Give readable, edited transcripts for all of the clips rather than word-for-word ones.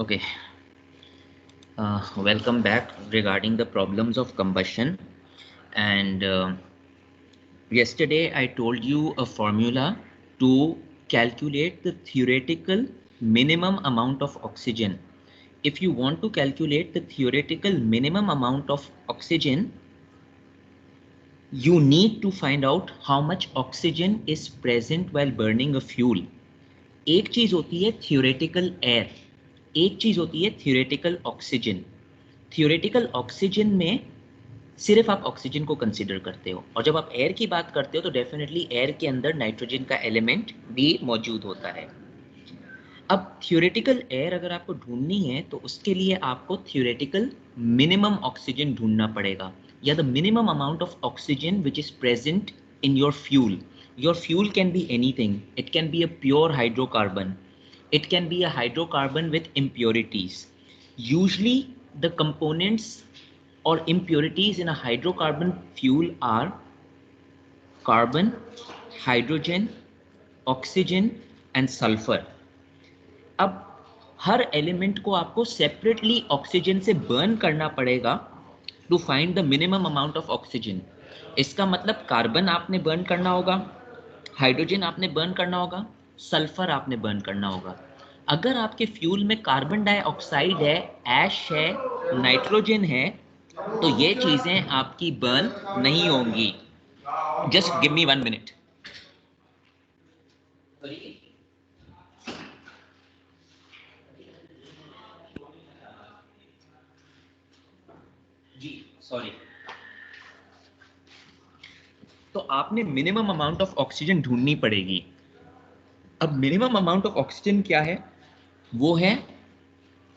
Okay, welcome back regarding the problems of combustion. And yesterday I told you a formula to calculate the theoretical minimum amount of oxygen. If you want to calculate the theoretical minimum amount of oxygen, you need to find out how much oxygen is present while burning a fuel. एक चीज होती है theoretical air, एक चीज होती है theoretical oxygen. Theoretical oxygen में सिर्फ आप ऑक्सीजन को कंसीडर करते हो, और जब आप एयर की बात करते हो तो डेफिनेटली एयर के अंदर नाइट्रोजन का एलिमेंट भी मौजूद होता है। अब थियोरेटिकल एयर अगर आपको ढूंढनी है तो उसके लिए आपको थियोरेटिकल मिनिमम ऑक्सीजन ढूंढना पड़ेगा, या the minimum amount of oxygen which is present in your fuel. Your fuel can be anything, it can be a pure hydrocarbon, it can be a hydrocarbon with impurities. Usually the components or impurities in a hydrocarbon fuel are carbon, hydrogen, oxygen and sulfur. अब हर element को आपको separately oxygen से burn करना पड़ेगा to find the minimum amount of oxygen. इसका मतलब carbon आपने burn करना होगा, हाइड्रोजन आपने बर्न करना होगा, सल्फर आपने बर्न करना होगा। अगर आपके फ्यूल में कार्बन डाइऑक्साइड है, ऐश है, नाइट्रोजन है, तो ये चीजें आपकी बर्न नहीं होंगी। Just give me 1 minute. जी सॉरी। तो आपने मिनिमम अमाउंट ऑफ ऑक्सीजन ढूंढनी पड़ेगी। अब मिनिमम अमाउंट ऑफ ऑक्सीजन क्या है? वो है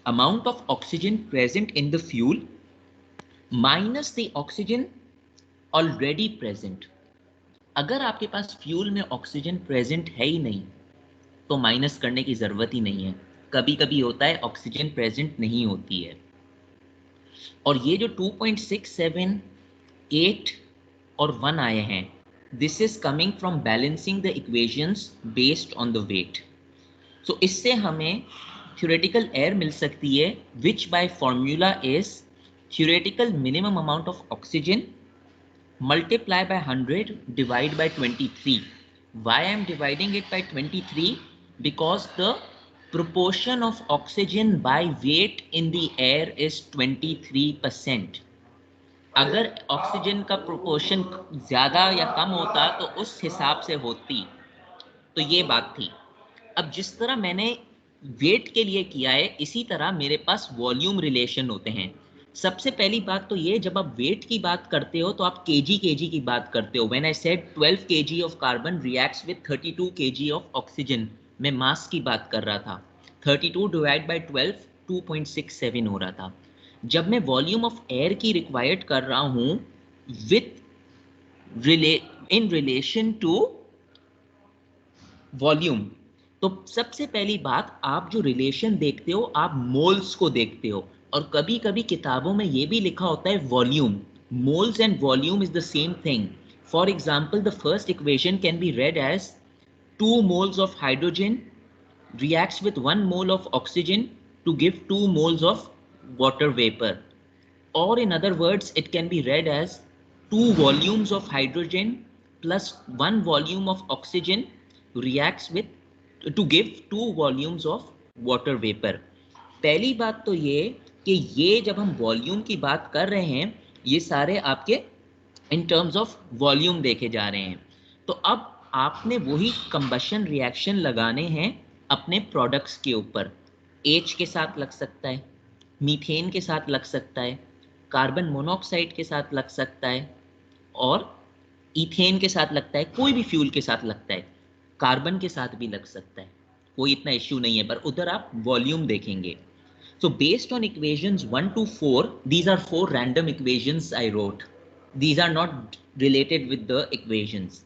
amount of oxygen present in the fuel minus the oxygen already present. अगर आपके पास फ्यूल में ऑक्सीजन प्रेजेंट है ही नहीं तो माइनस करने की जरूरत ही नहीं है। कभी कभी होता है ऑक्सीजन प्रेजेंट नहीं होती है, और ये जो 2.67, 8 और 1 आए हैं, this is coming from balancing the equations based on the weight. So इससे हमें थ्योरेटिकल एयर मिल सकती है, which by formula is theoretical minimum amount of oxygen multiply by 100 divide by 23. Why I am dividing it by 23? Because the proportion of oxygen by weight in the air is 23%. अगर oxygen का proportion ज्यादा या कम होता तो उस हिसाब से होती। तो ये बात थी। अब जिस तरह मैंने वेट के लिए किया है, इसी तरह मेरे पास वॉल्यूम रिलेशन होते हैं। सबसे पहली बात तो ये, जब आप वेट की बात करते हो तो आप केजी की बात करते हो। When I said 12 kg of carbon reacts with 32 kg of oxygen, मैं मास की बात कर रहा था। 32 डिवाइड बाय 12 2.67 हो रहा था। जब मैं वॉल्यूम ऑफ एयर की रिक्वायर्ड कर रहा हूं with in relation to volume, तो सबसे पहली बात, आप जो रिलेशन देखते हो आप मोल्स को देखते हो, और कभी कभी किताबों में ये भी लिखा होता है volume. Moles and volume is the same thing. For example, the first equation can be read as 2 moles of hydrogen reacts with 1 mole of oxygen to give 2 moles of water vapor, or in other words it can be read as 2 volumes of hydrogen plus 1 volume of oxygen reacts with to give 2 volumes of water vapor। पहली बात तो ये कि ये जब हम volume की बात कर रहे हैं, ये सारे आपके इन टर्म्स ऑफ वॉल्यूम देखे जा रहे हैं। तो अब आपने वही कंबशन रिएक्शन लगाने हैं अपने प्रोडक्ट्स के ऊपर। एच के साथ लग सकता है, मीथेन के साथ लग सकता है, कार्बन मोनोऑक्साइड के साथ लग सकता है, और इथेन के साथ लगता है, कोई भी फ्यूल के साथ लगता है, कार्बन के साथ भी लग सकता है, कोई इतना इश्यू नहीं है, पर उधर आप वॉल्यूम देखेंगे। So based on equations 1 to 4, these are 4 random equations I wrote. These are not related with the equations.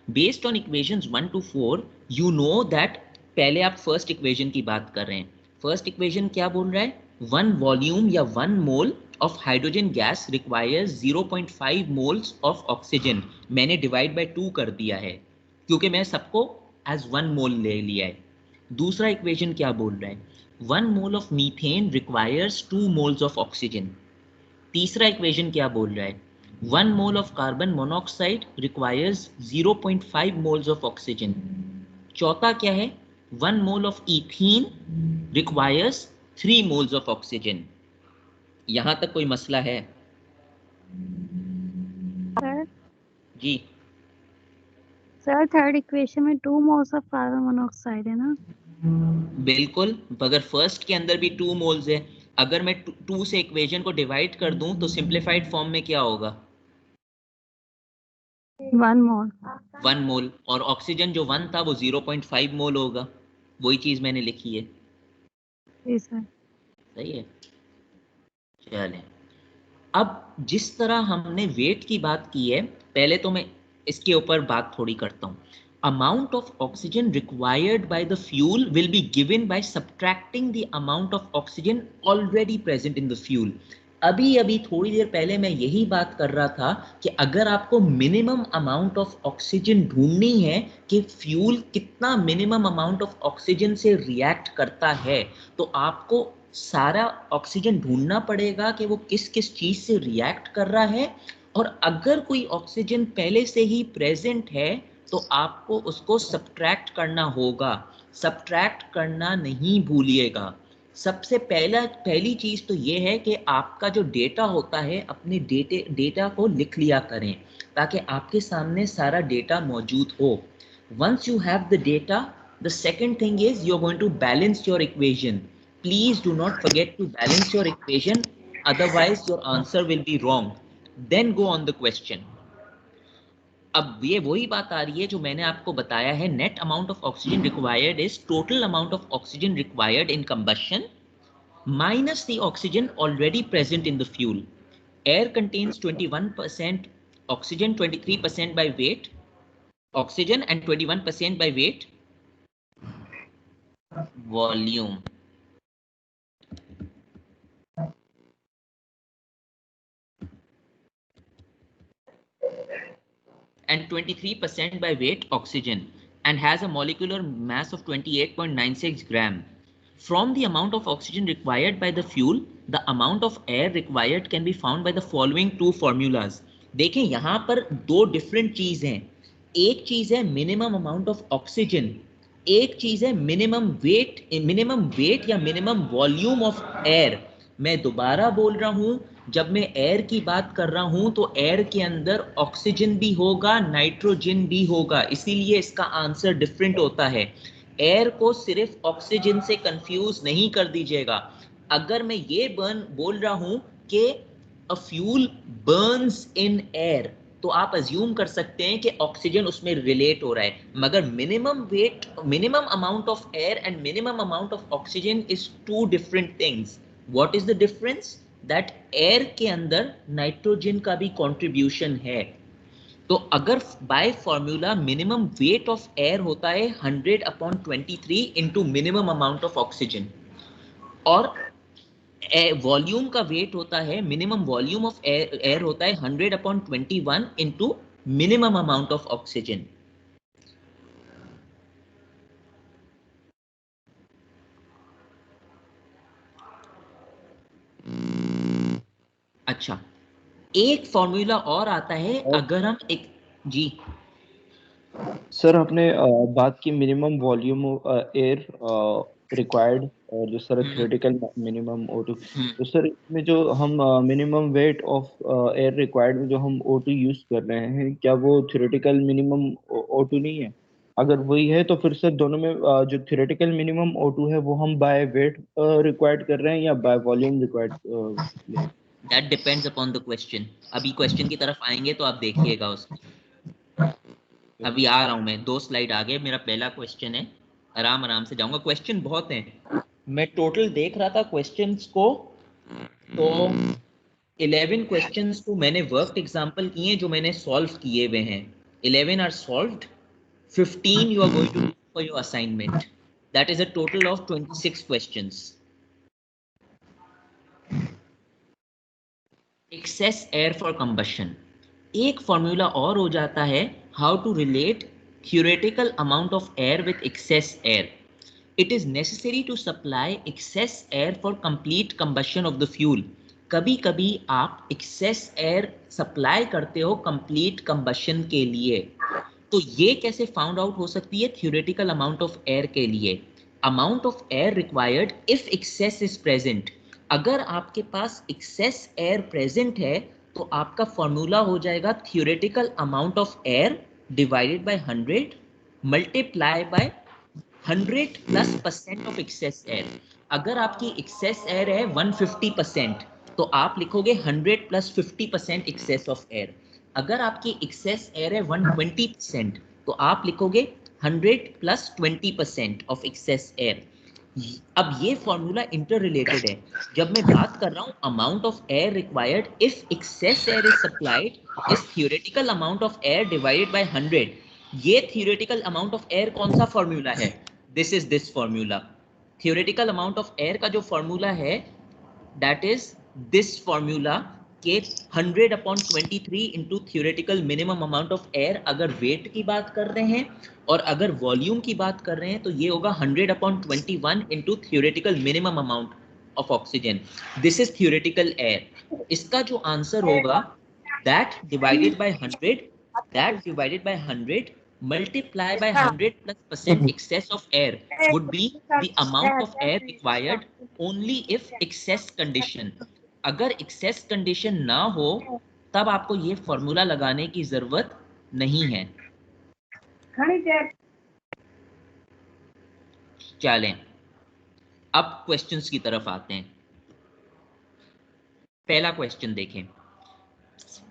Based on equations 1 to 4, you know that पहले आप फर्स्ट इक्वेशन की बात कर रहे हैं। फर्स्ट इक्वेशन क्या बोल रहा है? 1 वॉल्यूम या 1 mole of hydrogen gas requires 0.5 moles of oxygen. मैंने डिवाइड बाय 2 कर दिया है क्योंकि मैं सबको एज 1 मोल ले लिया है। दूसरा इक्वेशन क्या बोल रहा है? 1 mole of methane requires 2 moles of oxygen. तीसरा इक्वेशन क्या बोल रहा है? 1 mole of carbon monoxide requires 0.5 moles of oxygen. चौथा क्या है? 1 mole of ethene requires 3 moles of oxygen. यहां तक कोई मसला है? सर जी सर थर्ड इक्वेशन में 2 मोल्स ऑफ कार्बन मोनोऑक्साइड है ना? बिल्कुल, अगर फर्स्ट के अंदर भी 2 मोल्स है, अगर मैं 2 से इक्वेशन को डिवाइड कर दूं तो सिंप्लीफाइड फॉर्म में क्या होगा? 1 मोल। 1 मोल, और ऑक्सीजन जो 1 था वो 0.5 मोल होगा। वही चीज मैंने लिखी है। जी सर। सही है। चलें, अब जिस तरह हमने वेट की बात की है, पहले तो मैं इसके ऊपर बात थोड़ी करता हूँ। Amount of oxygen required by the fuel will be given by subtracting the amount of oxygen already present in the fuel. अभी अभी थोड़ी देर पहले मैं यही बात कर रहा था कि अगर आपको मिनिमम अमाउंट ऑफ ऑक्सीजन ढूंढनी है कि फ्यूल कितना मिनिमम अमाउंट ऑफ ऑक्सीजन से रिएक्ट करता है, तो आपको सारा ऑक्सीजन ढूंढना पड़ेगा कि वो किस किस चीज से रिएक्ट कर रहा है। और अगर कोई ऑक्सीजन पहले से ही प्रेजेंट है तो आपको उसको सब्ट्रैक्ट करना होगा। सब्ट्रैक्ट करना नहीं भूलिएगा। सबसे पहली चीज तो ये है कि आपका जो डेटा होता है, अपने डेटा को लिख लिया करें ताकि आपके सामने सारा डेटा मौजूद हो। Once you have the data, the second thing is you are going to balance your equation. Please do not forget to balance your equation, otherwise your answer will be wrong. Then go on the question. अब ये वही बात आ रही है जो मैंने आपको बताया है। Net amount of oxygen required is total amount of oxygen required in combustion minus the oxygen already present in the fuel. Air contains 21% oxygen, 23% by weight, oxygen and 21% by weight, volume. And 23% by weight oxygen, and has a molecular mass of 28.96 gram. From the amount of oxygen required by the fuel, the amount of air required can be found by the following two formulas. देखें यहाँ पर दो different चीज हैं। एक चीज है minimum amount of oxygen, एक चीज है मिनिमम वेट या मिनिमम वॉल्यूम ऑफ एयर। मैं दोबारा बोल रहा हूं, जब मैं एयर की बात कर रहा हूं तो एयर के अंदर ऑक्सीजन भी होगा, नाइट्रोजन भी होगा, इसीलिए इसका आंसर डिफरेंट होता है। एयर को सिर्फ ऑक्सीजन से कंफ्यूज नहीं कर दीजिएगा। अगर मैं ये बोल रहा हूं कि a fuel Burns in air, तो आप अज्यूम कर सकते हैं कि ऑक्सीजन उसमें रिलेट हो रहा है, मगर minimum amount of air and minimum amount of oxygen is two different things. What is the difference? That air के अंदर नाइट्रोजन का भी कंट्रीब्यूशन है। तो अगर by formula minimum weight of air होता है 100/23 into minimum amount of oxygen, और वॉल्यूम का वेट होता है, मिनिमम वॉल्यूम ऑफ एयर होता है 100/21 into minimum amount of oxygen. अच्छा, एक फॉर्मूला और आता है अगर हम एक, जी सर आपने बात की मिनिमम वॉल्यूम एयर रिक्वायर्ड और जो सर थ्योरेटिकल मिनिमम O2, तो सर इसमें जो हम minimum weight of air required में जो हम O2 यूज कर रहे हैं, क्या वो थ्योरेटिकल मिनिमम O2 नहीं है? अगर वही है तो फिर सर दोनों में जो थ्योरेटिकल मिनिमम O2 है वो हम बाय वेट रिक्वायर्ड कर रहे हैं या by volume required? That depends upon the question. अभी क्वेश्चन की तरफ आएंगे तो आप देखिएगा उसको। अभी आ रहा हूं मैं, 2 स्लाइड आगे मेरा पहला क्वेश्चन है, आराम आराम से जाऊंगा। क्वेश्चन बहुत हैं, मैं टोटल देख रहा था क्वेश्चंस को, तो 11 क्वेश्चंस को मैंने वर्क एग्जांपल किए जो मैंने सॉल्व किए हुए हैं। 11 are solved, 15 you are going to do for your assignment. That is a total of 26 questions. Excess air for combustion. एक फॉर्मूला और हो जाता है, how to relate theoretical amount of air with excess air. It is necessary to supply excess air for complete combustion of the fuel. कभी कभी आप excess air supply करते हो complete combustion के लिए. तो ये कैसे फाउंड आउट हो सकती है? थियोरेटिकल अमाउंट ऑफ एयर के लिए, amount of air required if excess is present. अगर आपके पास एक्सेस एयर प्रेजेंट है तो आपका फॉर्मूला हो जाएगा theoretical amount of air divided by 100 multiply by 100 plus percent of excess air. अगर आपकी एक्सेस एयर है 150% तो आप लिखोगे 100 प्लस 50% एक्सेस ऑफ एयर. अगर आपकी एक्सेस एयर है 120% तो आप लिखोगे 100 प्लस 20% ऑफ एक्सेस एयर. अब ये फॉर्मूला इंटर रिलेटेड है. जब मैं बात कर रहा हूं amount of air required if excess air is supplied is theoretical amount of air divided by 100. ये थियोरेटिकल अमाउंट ऑफ एयर कौन सा फॉर्मूला है? This is this formula. Theoretical amount of air का जो फॉर्मूला है दैट इज दिस फॉर्मूला के 100 upon 23 into theoretical minimum amount of air. अगर wait की बात कर रहे हैं और अगर वॉल्यूम की बात कर रहे हैं तो ये होगा 100 upon 21 into theoretical minimum amount of oxygen. This is theoretical air. इसका जो आंसर होगा that divided by 100 multiply by 100 plus percent excess of air would be the amount of air required only if excess condition. अगर excess condition ना हो तब आपको ये formula लगाने की जरूरत नहीं है. चलें अब क्वेश्चंस की तरफ आते हैं. पहला क्वेश्चन देखें.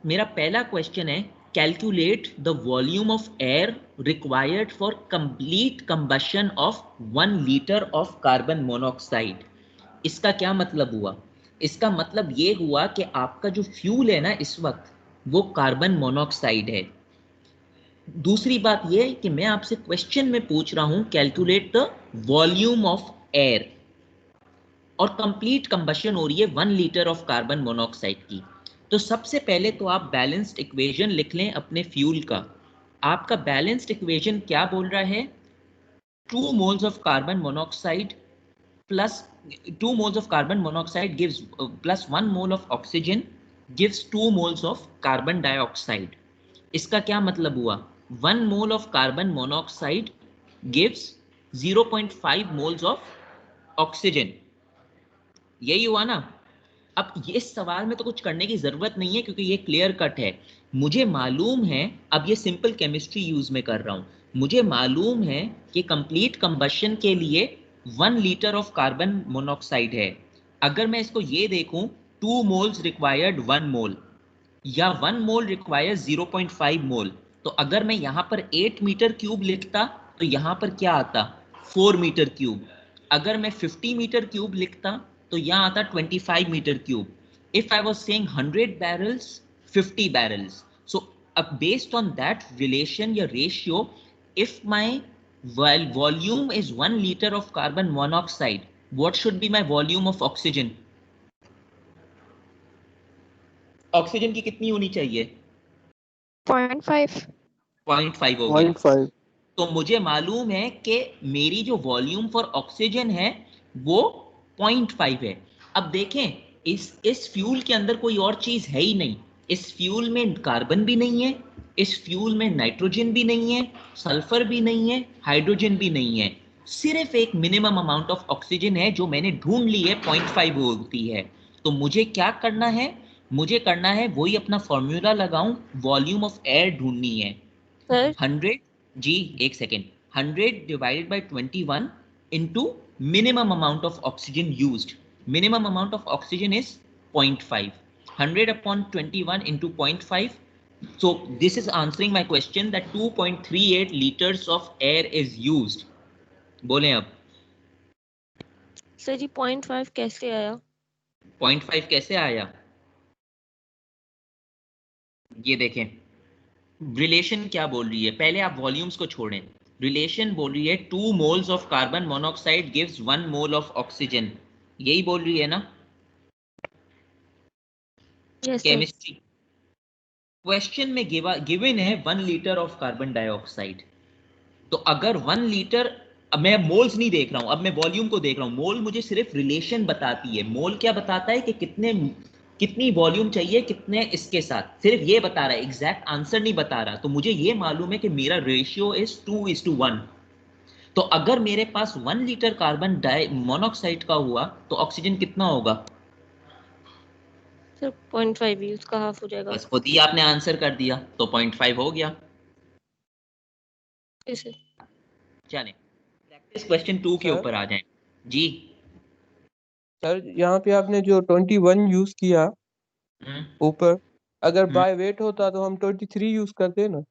मेरा पहला क्वेश्चन है calculate the volume of air required for complete combustion of 1 litre of carbon monoxide. इसका क्या मतलब हुआ? इसका मतलब ये हुआ कि आपका जो फ्यूल है ना इस वक्त वो कार्बन मोनोऑक्साइड है. दूसरी बात ये कि मैं आपसे क्वेश्चन में पूछ रहा हूं calculate the volume of air और कंप्लीट कंबशन हो रही है 1 लीटर ऑफ कार्बन मोनोऑक्साइड की. तो सबसे पहले तो आप बैलेंस्ड इक्वेशन लिख लें अपने फ्यूल का. आपका बैलेंस्ड इक्वेशन क्या बोल रहा है? 2 moles of carbon monoxide plus 2 moles of carbon monoxide gives plus 1 mole of oxygen gives 2 moles of carbon dioxide. इसका क्या मतलब हुआ? 1 mole of carbon monoxide gives 0.5 moles of oxygen. यही हुआ ना? अब ये सवाल में तो कुछ करने की जरूरत नहीं है क्योंकि ये क्लियर कट है. मुझे मालूम है, अब ये सिंपल केमिस्ट्री यूज में कर रहा हूं, मुझे मालूम है कि कंप्लीट कंबशन के लिए 1 लीटर ऑफ कार्बन मोनोऑक्साइड है. अगर मैं इसको ये देखूं 2 मोल्स रिक्वायर्ड 1 मोल या 1 मोल रिक्वायर्ड 0.5 मोल, तो अगर मैं यहाँ पर 8 मीटर क्यूब लिखता तो यहाँ पर क्या आता? 4 मीटर क्यूब. अगर मैं 50 मीटर क्यूब लिखता तो यहाँ आता 25 metre cube. If I was saying 100 barrels 50 barrels. So अब बेस्ड ऑन दैट रिलेशन या ratio, if my volume is 1 liter of carbon monoxide, what should be my volume of oxygen? Oxygen की कितनी होनी चाहिए? 0.5 हो गया. 0.5. तो मुझे मालूम है कि मेरी जो वॉल्यूम फॉर ऑक्सीजन है वो 0.5 है. अब देखें इस फ्यूल के अंदर कोई और चीज है ही नहीं. इस फ्यूल में कार्बन भी नहीं है, इस फ्यूल में नाइट्रोजन भी नहीं है, सल्फर भी नहीं है, हाइड्रोजन भी नहीं है. सिर्फ एक मिनिमम अमाउंट ऑफ ऑक्सीजन है जो मैंने ढूंढ ली है 0.5 होती है. तो मुझे क्या करना है? मुझे करना है वही अपना फॉर्मूला लगाऊं, वॉल्यूम ऑफ एयर ढूंढनी है. 100 जी एक second, 100 divided by 21 into minimum amount of oxygen used. Minimum amount of oxygen is 0.5. 100 upon 21 into 0.5. So this is answering my question that 2.38 liters of air is used. बोलें अब sir जी 0.5 कैसे आया? 0.5 कैसे आया? ये देखें रिलेशन क्या बोल रही है. पहले आप वॉल्यूम्स को छोड़ें. रिलेशन बोल रही है 2 moles of carbon monoxide gives 1 mole of oxygen. यही बोल रही है ना केमिस्ट्री. क्वेश्चन में गिवन है 1 लीटर ऑफ कार्बन डाइऑक्साइड. तो अगर 1 लीटर अब मैं मोल्स नहीं देख रहा हूं, अब मैं वॉल्यूम को देख रहा हूं। मोल मुझे सिर्फ रिलेशन बताती है। मोल क्या बताता है कि कितनी वॉल्यूम चाहिए कितने इसके साथ, सिर्फ ये बता रहा है, एग्जैक्ट आंसर नहीं बता रहा। तो मुझे ये मालूम है कि मेरा रेशियो इज 2:1। तो अगर मेरे पास 1 लीटर कार्बन डाई मोनोऑक्साइड का हुआ तो ऑक्सीजन कितना होगा? सर 0.5 ही, उसका हाफ हो जाएगा। बस खुद ही आपने आंसर कर दिया, तो 0.5 हो गया। इसे चलें प्रैक्टिस क्वेश्चन 2 के सर ऊपर आ जाएं। जी सर यहाँ पे आपने जो 21 यूज किया ऊपर, अगर बाय वेट होता तो हम 23 यूज करते ना।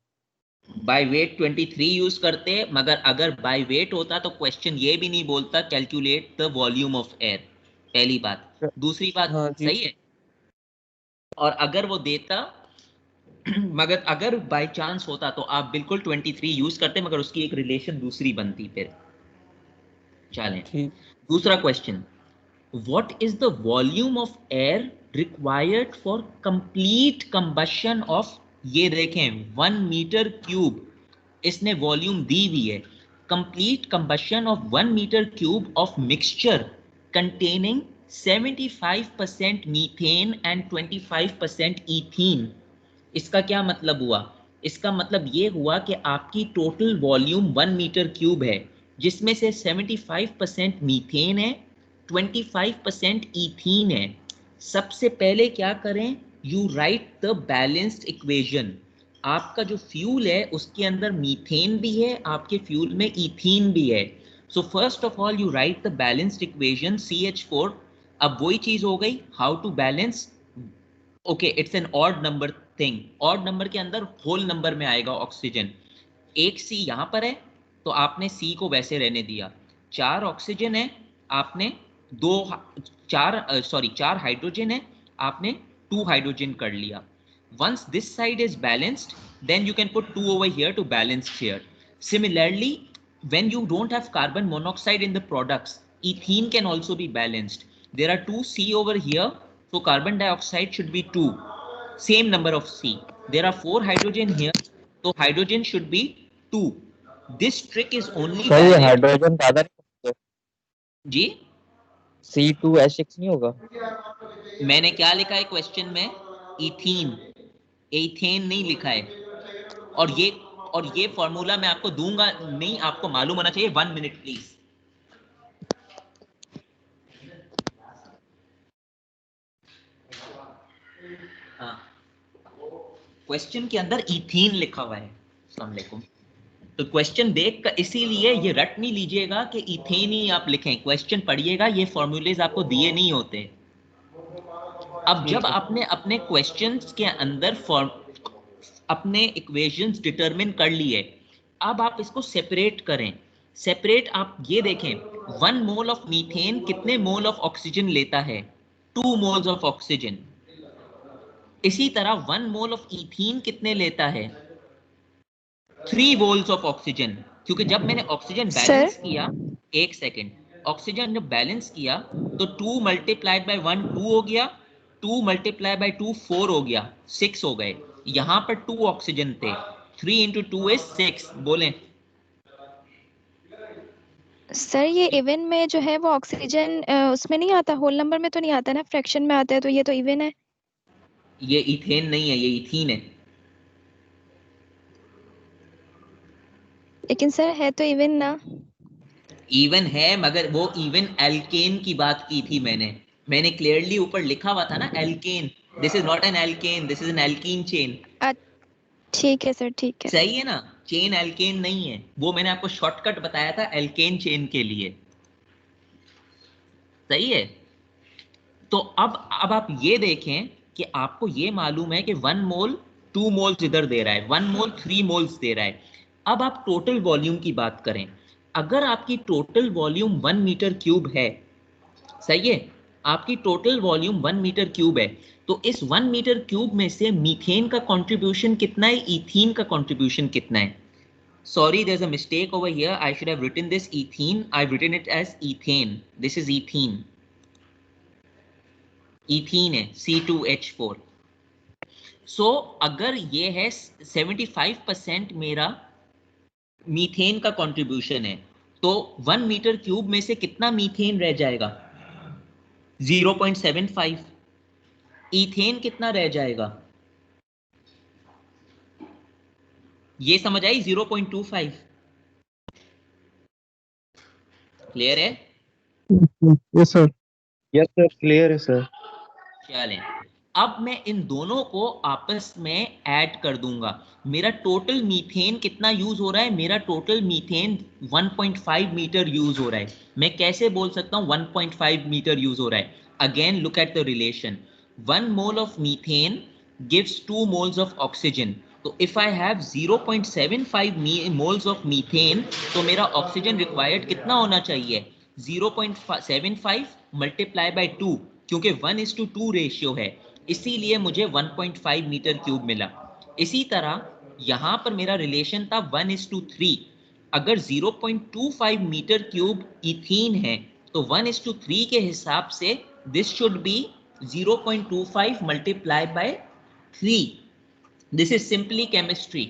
बाय वेट 23 यूज करते, मगर अगर बाय वेट होता तो क्वेश्चन ये भी नहीं बोलता calculate the volume of air. पहली बात। दूसरी बात, हाँ जी सही है। और अगर वो देता मगर अगर बाय चांस होता तो आप बिल्कुल 23 यूज करते, मगर उसकी एक रिलेशन दूसरी बनती फिर। चलें ठीक। दूसरा question, what is the volume of air required for complete combustion of, ये देखें 1 मीटर क्यूब इसने वॉल्यूम दी हुई है, complete combustion of 1 metre cube of mixture containing 75% methane and 25% ethene। इसका क्या मतलब हुआ? इसका मतलब ये हुआ कि आपकी टोटल वॉल्यूम 1 मीटर क्यूब है, जिसमें से 75% मीथेन है, 25% ईथीन है। सबसे पहले क्या करें, you write the balanced equation. आपका जो फ्यूल है उसके अंदर मीथेन भी है, आपके फ्यूल में ईथीन भी है। So first of all you write the balanced equation CH4। अब वही चीज हो गई, how to balance. Okay, it's an odd number thing. Odd number के अंदर होल नंबर में आएगा ऑक्सीजन। एक सी यहां पर है तो आपने सी को वैसे रहने दिया। 4 ऑक्सीजन है, आपने चार हाइड्रोजन है, आपने 2 हाइड्रोजन कर लिया। once this side is balanced, then you can put 2 over here to balance here. Similarly, when you don't have carbon monoxide in the products, ethene can also be balanced. There are 2 C over here, so carbon dioxide should be 2, same number of C. There are 4 hydrogen here, so hydrogen should be 2. This trick is only sir ये valid। Hydrogen ज्यादा नहीं होगा? जी C2H6 नहीं होगा? मैंने क्या लिखा है क्वेश्चन में? इथीन, एथेन नहीं लिखा है। और ये फॉर्मूला मैं आपको दूंगा नहीं, आपको मालूम होना चाहिए। 1 मिनट प्लीज। क्वेश्चन के अंदर इथीन लिखा हुआ है। अस्सलाम वालेकुम। तो क्वेश्चन देख कर, इसीलिए ये रट नहीं लीजिएगा कि इथेन ही आप लिखें। क्वेश्चन पढ़िएगा, ये फॉर्मूलेज आपको दिए नहीं होते। अब जब आपने अपने क्वेश्चंस के अंदर अपने इक्वेशंस डिटरमिन कर लिए, अब आप इसको सेपरेट करें। सेपरेट आप ये देखें, 1 मोल ऑफ मीथेन कितने मोल ऑफ ऑक्सीजन लेता है? 2 मोल्स ऑफ ऑक्सीजन। इसी तरह 1 मोल ऑफ ईथीन कितने लेता है? 3 मोल्स ऑफ ऑक्सीजन। क्योंकि जब मैंने ऑक्सीजन बैलेंस किया, एक सेकेंड, ऑक्सीजन जब बैलेंस किया तो 2 मल्टीप्लाइड बाय 1 2 हो गया, 2 मल्टीप्लाई बाय 2 4 हो गया, 6 हो गए। यहां पर 2 ऑक्सीजन थे, 3 into 2 is 6। बोलें सर ये इवन में जो है वो ऑक्सीजन उसमें नहीं आता, होल नंबर में तो नहीं आता ना, फ्रैक्शन में आता है, तो ये तो इवन है। ये इथेन नहीं है, ये इथीन है। लेकिन सर है तो इवन ना। इवन है, मगर वो इवन एल्केन की बात की थी मैंने क्लियरली ऊपर लिखा हुआ था ना, alkane. This is not an alkane, this is an alkene chain. ठीक है सर, ठीक है। सही है ना, चेन एल्केन नहीं है। वो मैंने आपको शॉर्टकट बताया था एल्केन चेन के लिए। सही है। तो अब आप ये देखें कि आपको ये मालूम है कि 1 मोल 2 मोल्स इधर दे रहा है, 1 मोल 3 मोल्स दे रहा है। अब आप टोटल वॉल्यूम की बात करें। अगर आपकी टोटल वॉल्यूम 1 मीटर क्यूब है, सही है, आपकी टोटल वॉल्यूम 1 मीटर क्यूब है, तो इस 1 मीटर क्यूब में से मीथेन का कंट्रीब्यूशन कितना है, ईथीन का कंट्रीब्यूशन कितना है? Sorry, there is a mistake over here, I should have written this ethene, I have written it as ethane. This is ethene, ethene है C2H4। सो अगर ये है 75% मेरा मीथेन का कंट्रीब्यूशन है, तो 1 मीटर क्यूब में से कितना मीथेन रह जाएगा? 0.75। इथेन कितना रह जाएगा? ये समझ आई? 0.25। क्लियर है? Yes sir. Yes sir, clear है सर। चलें, अब मैं इन दोनों को आपस में ऐड कर दूंगा। मेरा टोटल मीथेन कितना यूज हो रहा है? मेरा टोटल मीथेन 1.5 मीटर यूज हो रहा है। मैं कैसे बोल सकता हूं 1.5 मीटर यूज हो रहा है? Again look at the relation. 1 mole of methane gives 2 moles of oxygen. तो if I have 0.75 moles of methane, तो मेरा ऑक्सीजन रिक्वायर्ड कितना होना चाहिए? 0.75 मल्टीप्लाई बाय 2, क्योंकि 1:2 रेशियो है, इसीलिए मुझे 1.5 मीटर क्यूब मिला। इसी तरह यहां पर मेरा रिलेशन था 1:3। अगर 0.25 मीटर क्यूब इथीन है तो 1:3 के हिसाब से this should be 0.25 multiply by 3। This is simply chemistry.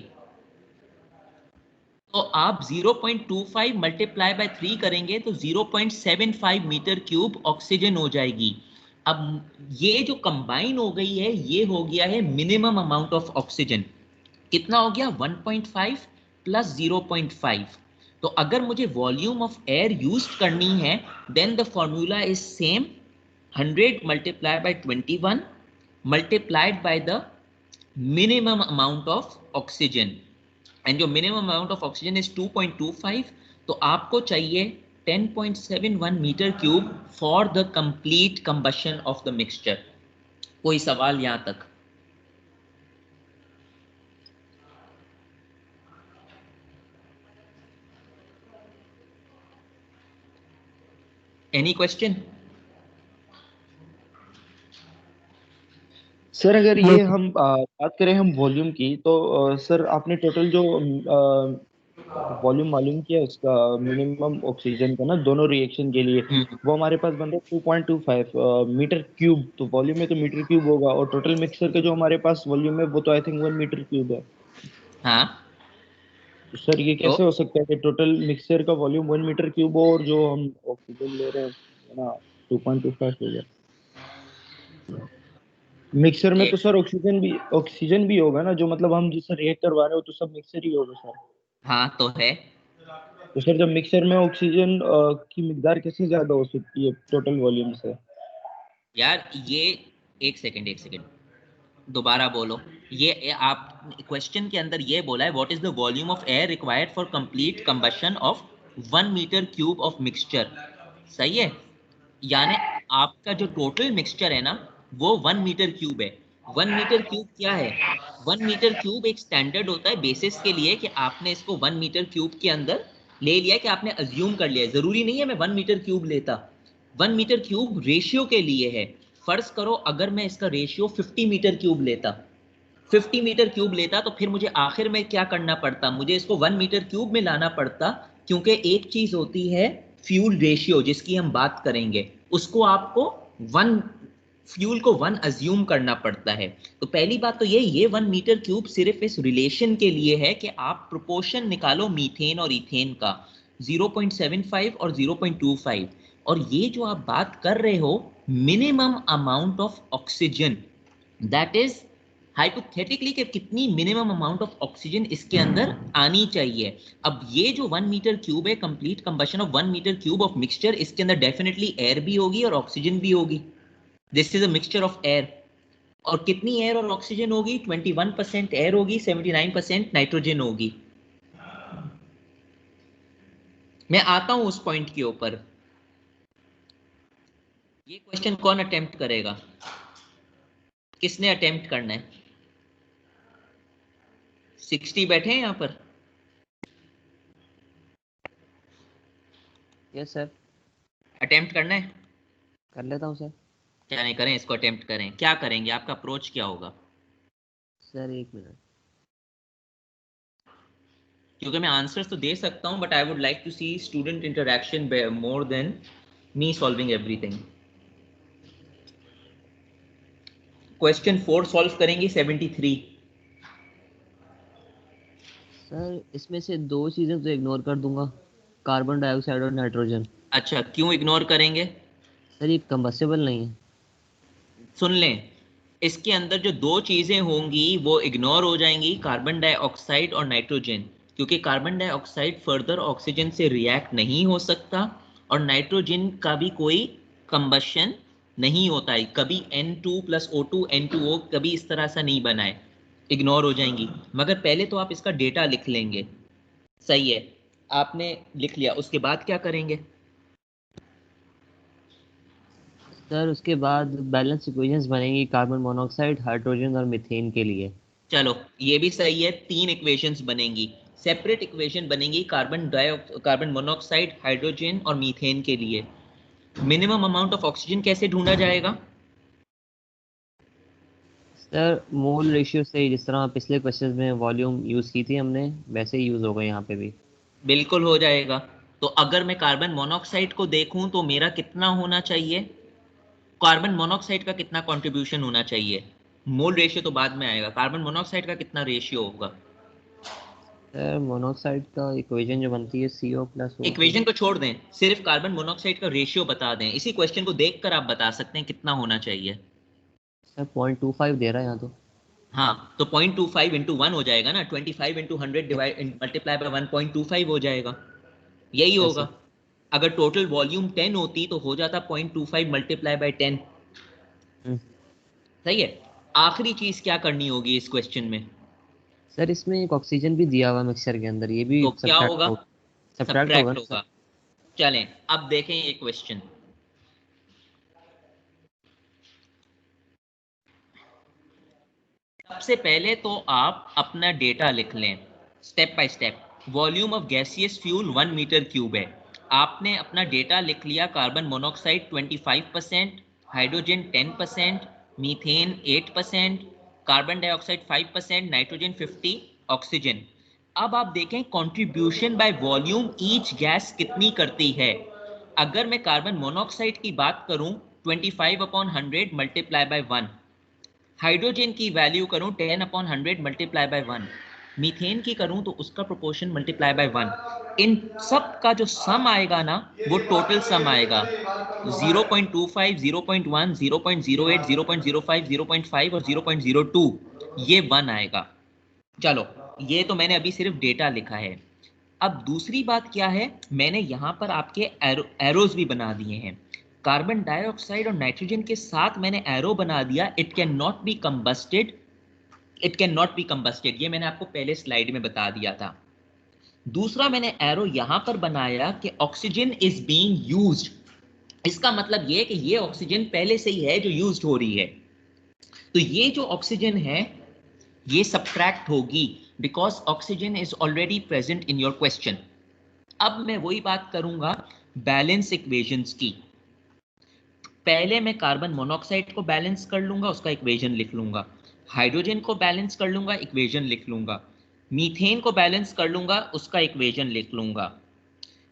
तो आप 0.25 मल्टीप्लाई बाय 3 करेंगे तो 0.75 मीटर क्यूब ऑक्सीजन हो जाएगी। अब ये जो कंबाइन हो गई है ये हो गया है मिनिमम अमाउंट ऑफ ऑक्सीजन। कितना हो गया? 1.5 प्लस 0.5। तो अगर मुझे वॉल्यूम ऑफ एयर यूज करनी है then the formula is same, 100 multiply by 21 multiplied by the minimum amount of oxygen, and जो minimum amount of oxygen is 2.25, तो आपको चाहिए 10.71 metre cube for the complete combustion of the mixture. कोई सवाल यहां तक? Any question? सर अगर ये हम बात करें हम वॉल्यूम की, तो सर आपने टोटल जो वॉल्यूम मालूम किया उसका मिनिमम ऑक्सीजन का ना दोनों रिएक्शन के लिए, वो हमारे पास बन रहा है 2.25 मीटर क्यूब। तो वॉल्यूम में तो मीटर क्यूब होगा, और टोटल मिक्सर का जो हमारे पास वॉल्यूम है वो तो आई थिंक 1 मीटर क्यूब है। हाँ, तो सर ये तो कैसे हो सकता है कि टोटल मिक्सर का वॉल्यूम 1 मीटर क्यूब हो और जो हम ऑक्सीजन ले रहे हैं ना 2.25 हो जाए? मिक्सर में तो सर ऑक्सीजन भी होगा ना, जो मतलब हम जिससे रिएक्ट करवा रहे हो तो सब मिक्सर ही होगा सर। हाँ तो है तो सर जब मिक्सर में ऑक्सीजन की मिकदार कैसे ज्यादा हो सकती है टोटल वॉल्यूम से? यार। ये एक सेकंड दोबारा बोलो। ये आप क्वेश्चन के अंदर ये बोला है what is the volume of air required for complete combustion of 1 metre cube of mixture. सही है? यानी आपका जो टोटल मिक्सचर है ना वो 1 मीटर क्यूब है। 1 मीटर क्यूब क्या है? 1 मीटर क्यूब एक स्टैंडर्ड होता है बेसिस के लिए कि आपने इसको 1 मीटर क्यूब के अंदर ले लिया, कि आपने अज्यूम कर लिया। जरूरी नहीं है मैं 1 मीटर क्यूब लेता। 1 मीटर क्यूब रेशियो के लिए है। फर्ज करो अगर मैं इसका रेशियो 50 मीटर क्यूब लेता, 50 मीटर क्यूब लेता, तो फिर मुझे आखिर में क्या करना पड़ता? मुझे इसको 1 मीटर क्यूब में लाना पड़ता, क्योंकि एक चीज होती है फ्यूल रेशियो जिसकी हम बात करेंगे, उसको आपको 1 फ्यूल को 1 अज्यूम करना पड़ता है। तो पहली बात तो ये 1 मीटर क्यूब सिर्फ इस रिलेशन के लिए है कि आप प्रोपोर्शन निकालो मीथेन और इथेन का, 0.75 और 0.25। और ये जो आप बात कर रहे हो minimum amount of oxygen, that is hypothetically कि कितनी मिनिमम अमाउंट ऑफ ऑक्सीजन इसके अंदर आनी चाहिए। अब ये जो 1 मीटर क्यूब है, complete combustion of 1 metre cube of mixture, इसके अंदर डेफिनेटली एयर भी होगी और ऑक्सीजन भी होगी। This is a mixture of air. और कितनी एयर और ऑक्सीजन होगी? 21% एयर होगी, 79% नाइट्रोजन होगी। मैं आता हूं उस पॉइंट के ऊपर। ये क्वेश्चन कौन अटेम्प्ट करेगा? किसने अटेम्प्ट करना है? 60 बैठे हैं यहाँ पर? Yes sir. अटेम्प्ट करना है? कर लेता हूँ सर। क्या नहीं करें, इसको अटेम्प्ट करें। क्या करेंगे? आपका अप्रोच क्या होगा? Sir 1 minute. क्योंकि मैं आंसर्स तो दे सकता हूं but I would like to see student interaction more than me solving everything. Question 4 solve करेंगे 73। सर इसमें से 2 चीजें तो इग्नोर कर दूंगा। कार्बन डाइऑक्साइड और नाइट्रोजन। अच्छा, क्यों इग्नोर करेंगे? सर ये कंबस्टेबल नहीं है। सुन लें, इसके अंदर जो दो चीजें होंगी वो इग्नोर हो जाएंगी, कार्बन डाइऑक्साइड और नाइट्रोजन, क्योंकि कार्बन डाइऑक्साइड फर्दर ऑक्सीजन से रिएक्ट नहीं हो सकता और नाइट्रोजन का भी कोई कंबशन नहीं होता है, कभी N2 + O2 N2O कभी इस तरह सा नहीं बना है, इग्नोर हो जाएंगी। मगर पहले तो आप इसका डेटा लिख लेंगे। सही है, आपने लिख लिया, उसके बाद क्या करेंगे? सर उसके बाद बैलेंस इक्वेशंस बनेंगी कार्बन मोनोऑक्साइड, हाइड्रोजन और मीथेन के लिए। चलो ये भी सही है, 3 इक्वेशंस बनेंगी, सेपरेट इक्वेशन बनेंगी कार्बन मोनोऑक्साइड, हाइड्रोजन और मीथेन के लिए। मिनिमम अमाउंट ऑफ ऑक्सीजन कैसे ढूंढा जाएगा? सर मोल रेशियो से, जिस तरह पिछले क्वेश्चन में वॉल्यूम यूज की थी हमने, वैसे ही यूज होगा यहाँ पे भी। बिल्कुल हो जाएगा। तो अगर मैं कार्बन मोनोऑक्साइड को देखूं तो मेरा कितना होना चाहिए, कार्बन मोनोऑक्साइड का कितना कंट्रीब्यूशन होना चाहिए? मोल रेशियो तो बाद में आएगा, कार्बन मोनोऑक्साइड का कितना रेशियो होगा? सर मोनोऑक्साइड का इक्वेशन जो बनती है CO + O2। इक्वेशन को छोड़ दें, सिर्फ कार्बन मोनोऑक्साइड का रेशियो बता दें, इसी क्वेश्चन को देखकर आप बता सकते हैं कितना होना चाहिए। सर 0.25 दे रहा है यहाँ तो। हाँ, तो 0.25 × 1 हो जाएगा ना, 25 × 100 डिवाइड मल्टीप्लाई बाय 1.25 हो जाएगा, यही यस होगा। सर। अगर टोटल वॉल्यूम 10 होती तो हो जाता 0.25 मल्टीप्लाई बाय 10। सही है। आखिरी चीज क्या करनी होगी इस क्वेश्चन में? सर इसमें एक ऑक्सीजन भी दिया हुआ मिक्सचर के अंदर, ये भी तो क्या होगा? सब्ट्रैक्ट होगा सब्ट्रैक्ट ना सर? होगा। चलें अब देखें ये क्वेश्चन। सबसे पहले तो आप अपना डेटा लिख लें step by step. Volume of gaseous fuel 1 metre cube है। आपने अपना डेटा लिख लिया, carbon monoxide 25%, hydrogen 10%, methane 8%, carbon dioxide 5%, nitrogen 50, oxygen. अब आप देखें contribution by volume each gas कितनी करती है। अगर मैं कार्बन मोनोऑक्साइड की बात करूं 25/100 मल्टीप्लाई बाय 1, हाइड्रोजन की वैल्यू करूं 10/100 मल्टीप्लाई बाय 1, मीथेन की करूं तो उसका प्रोपोर्शन मल्टीप्लाई बाय 1, इन सब का जो सम आएगा ना वो टोटल सम आएगा 0.25, 0.1, 0.08, 0.05, 0.5 और 0.02, ये 1 आएगा। चलो ये तो मैंने अभी सिर्फ डेटा लिखा है। अब दूसरी बात क्या है, मैंने यहां पर आपके एरोज भी बना दिए हैं। कार्बन डाइऑक्साइड और नाइट्रोजन के साथ मैंने एरो बना दिया, it can not be combusted, it can not be combusted, ये मैंने आपको पहले स्लाइड में बता दिया था। दूसरा मैंने एरो यहां पर बनाया कि ऑक्सीजन इज बीइंग यूज्ड, इसका मतलब ये कि ये ऑक्सीजन पहले से ही है जो यूज्ड हो रही है, तो ये जो ऑक्सीजन है ये सब्ट्रैक्ट होगी because oxygen is already present in your question. अब मैं वही बात करूंगा बैलेंस इक्वेशंस की। पहले मैं कार्बन मोनोऑक्साइड को बैलेंस कर लूंगा, उसका इक्वेशन लिख लूंगा, हाइड्रोजन को बैलेंस कर लूंगा, इक्वेशन लिख लूंगा, मीथेन को बैलेंस कर लूंगा, उसका इक्वेशन लिख लूंगा।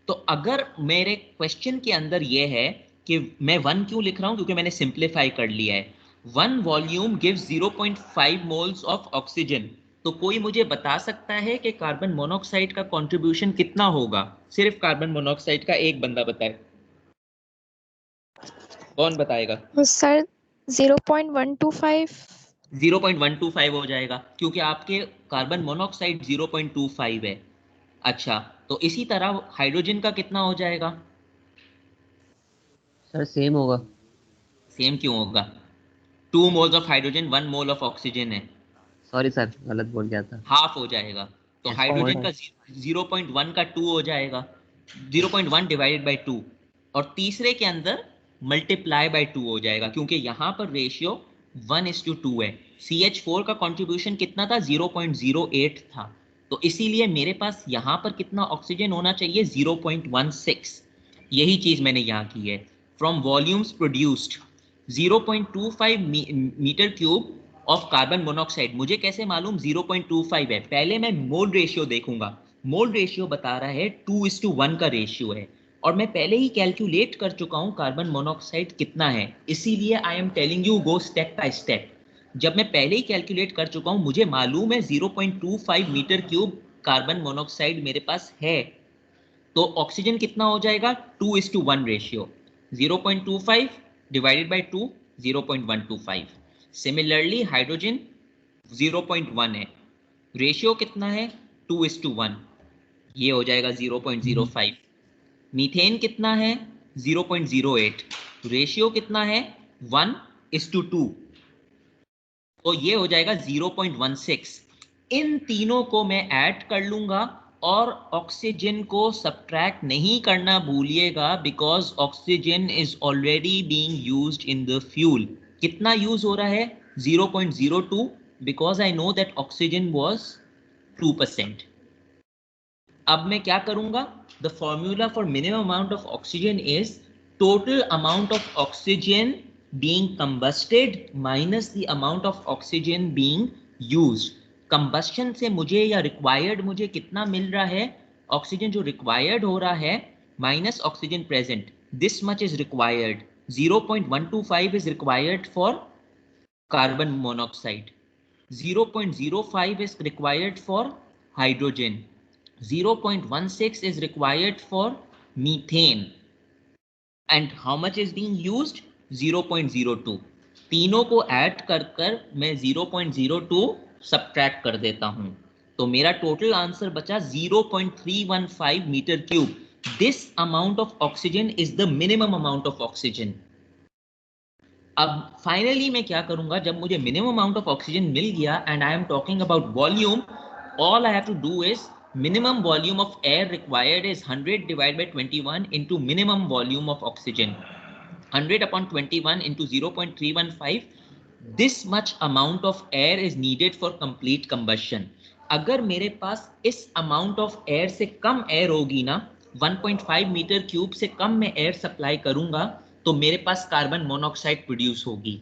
तो अगर मेरे क्वेश्चन के अंदर यह है कि मैं 1 क्यों लिख रहा हूं, क्योंकि मैंने सिंप्लीफाई कर लिया है। 1 volume gives 0.5 moles of oxygen, तो कोई मुझे बता सकता है कि कार्बन मोनोऑक्साइड का कंट्रीब्यूशन कितना होगा? सिर्फ कार्बन मोनोऑक्साइड का एक बंदा बताए, कौन बताएगा? सर 0.125। 0.125 हो जाएगा क्योंकि आपके कार्बन मोनोऑक्साइड 0.25 है। अच्छा, तो इसी तरह हाइड्रोजन का कितना हो जाएगा? सर सेम होगा। सेम क्यों होगा? 2 moles of hydrogen 1 mole of oxygen है, सॉरी सर, गलत बोल गया था। हाफ हो जाएगा। तो यस हाइड्रोजन पॉइंट। का 0.1 का 2 हो जाएगा, 0.1 डिवाइडेड बाई 2, और तीसरे के अंदर मल्टीप्लाई बाई 2 हो जाएगा क्योंकि यहाँ पर रेशियो 1:2 है। CH4 का कंट्रीब्यूशन कितना था? 0.08 था, तो इसीलिए मेरे पास यहाँ पर कितना ऑक्सीजन होना चाहिए? 0.16। यही चीज मैंने यहाँ की है। From volumes produced 0.25 metre cube of carbon monoxide, मुझे कैसे मालूम 0.25 है? पहले मैं मोल रेशियो देखूंगा, मोल रेशियो बता रहा है 2:1 का रेशियो है, और मैं पहले ही कैलकुलेट कर चुका हूं कार्बन मोनोऑक्साइड कितना है, इसीलिए I am telling you go step by step. जब मैं पहले ही कैलकुलेट कर चुका हूं, मुझे मालूम है 0.25 मीटर क्यूब कार्बन मोनोऑक्साइड मेरे पास है, तो ऑक्सीजन कितना हो जाएगा 2:1 ratio, 0.25 divided by 2 0.125। Similarly hydrogen 0.1 है, रेशियो कितना है 2:1, ये हो जाएगा 0.05। मीथेन कितना है 0.08, रेशियो कितना है 1:2, तो ये हो जाएगा 0.16। इन तीनों को मैं ऐड कर लूंगा और ऑक्सीजन को सब्ट्रैक्ट नहीं करना भूलिएगा, because oxygen is already being used in the fuel. कितना यूज हो रहा है 0.02, because I know that oxygen was 2%। अब मैं क्या करूंगा, the formula for minimum amount of oxygen is total amount of oxygen being combusted minus the amount of oxygen being used। combustion से मुझे या required मुझे कितना मिल रहा है, ऑक्सीजन जो required हो रहा है minus oxygen present, this much is required। 0.125 is required for carbon monoxide, 0.05 is required for hydrogen, 0.16 is required for methane, and how much is being used 0.02। तीनों को ऐड कर कर मैं 0.02 सब्ट्रैक्ट कर देता हूं, तो मेरा टोटल आंसर बचा 0.315 metre cube. This amount of oxygen is the minimum amount of oxygen. अब फाइनली मैं क्या करूंगा, जब मुझे मिनिमम अमाउंट ऑफ ऑक्सीजन मिल गया and I am talking about volume, all I have to do is minimum volume of air required is 100 divided by 21 into minimum volume of oxygen, 100 upon 21 into 0.315, this much amount of air is needed for complete combustion। अगर मेरे पास इस amount of air से कम air होगी ना, 1.5 metre cube से कम मैं air supply करूंगा, तो मेरे पास कार्बन मोनोऑक्साइड प्रोड्यूस होगी।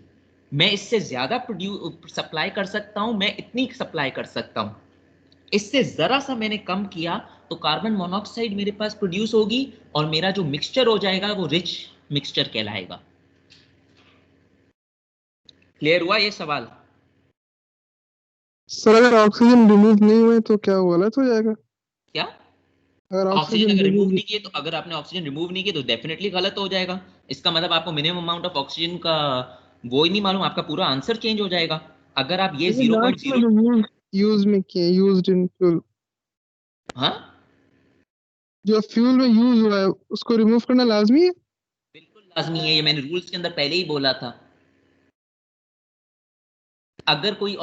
मैं इससे ज्यादा सप्लाई कर सकता हूं, मैं इतनी सप्लाई कर सकता हूं, इससे जरा सा मैंने कम किया तो कार्बन मोनोऑक्साइड मेरे पास प्रोड्यूस होगी और मेरा जो मिक्सचर हो जाएगा वो रिच मिक्सचर कहलाएगा। क्लियर हुआ ये सवाल? सर अगर ऑक्सीजन रिमूव नहीं हुए तो क्या गलत हो जाएगा? क्या अगर ऑक्सीजन अगर रिमूव नहीं किए तो, अगर आपने ऑक्सीजन रिमूव नहीं किए तो डेफिनेटली गलत हो जाएगा। इसका मतलब आपको मिनिमम अमाउंट ऑफ ऑक्सीजन का वो ही नहीं मालूम, आपका पूरा आंसर चेंज हो जाएगा। अगर आप ये 0.0 यूज में किए, यूज्ड इन फ्यूल, हाँ जो फ्यूल में यूज हुआ है उसको रिमूव करना लाजमी है? बिल्कुल लाजमी है, ये मैंने रूल्स के अंदर पहले ही बोला था। अगर कोई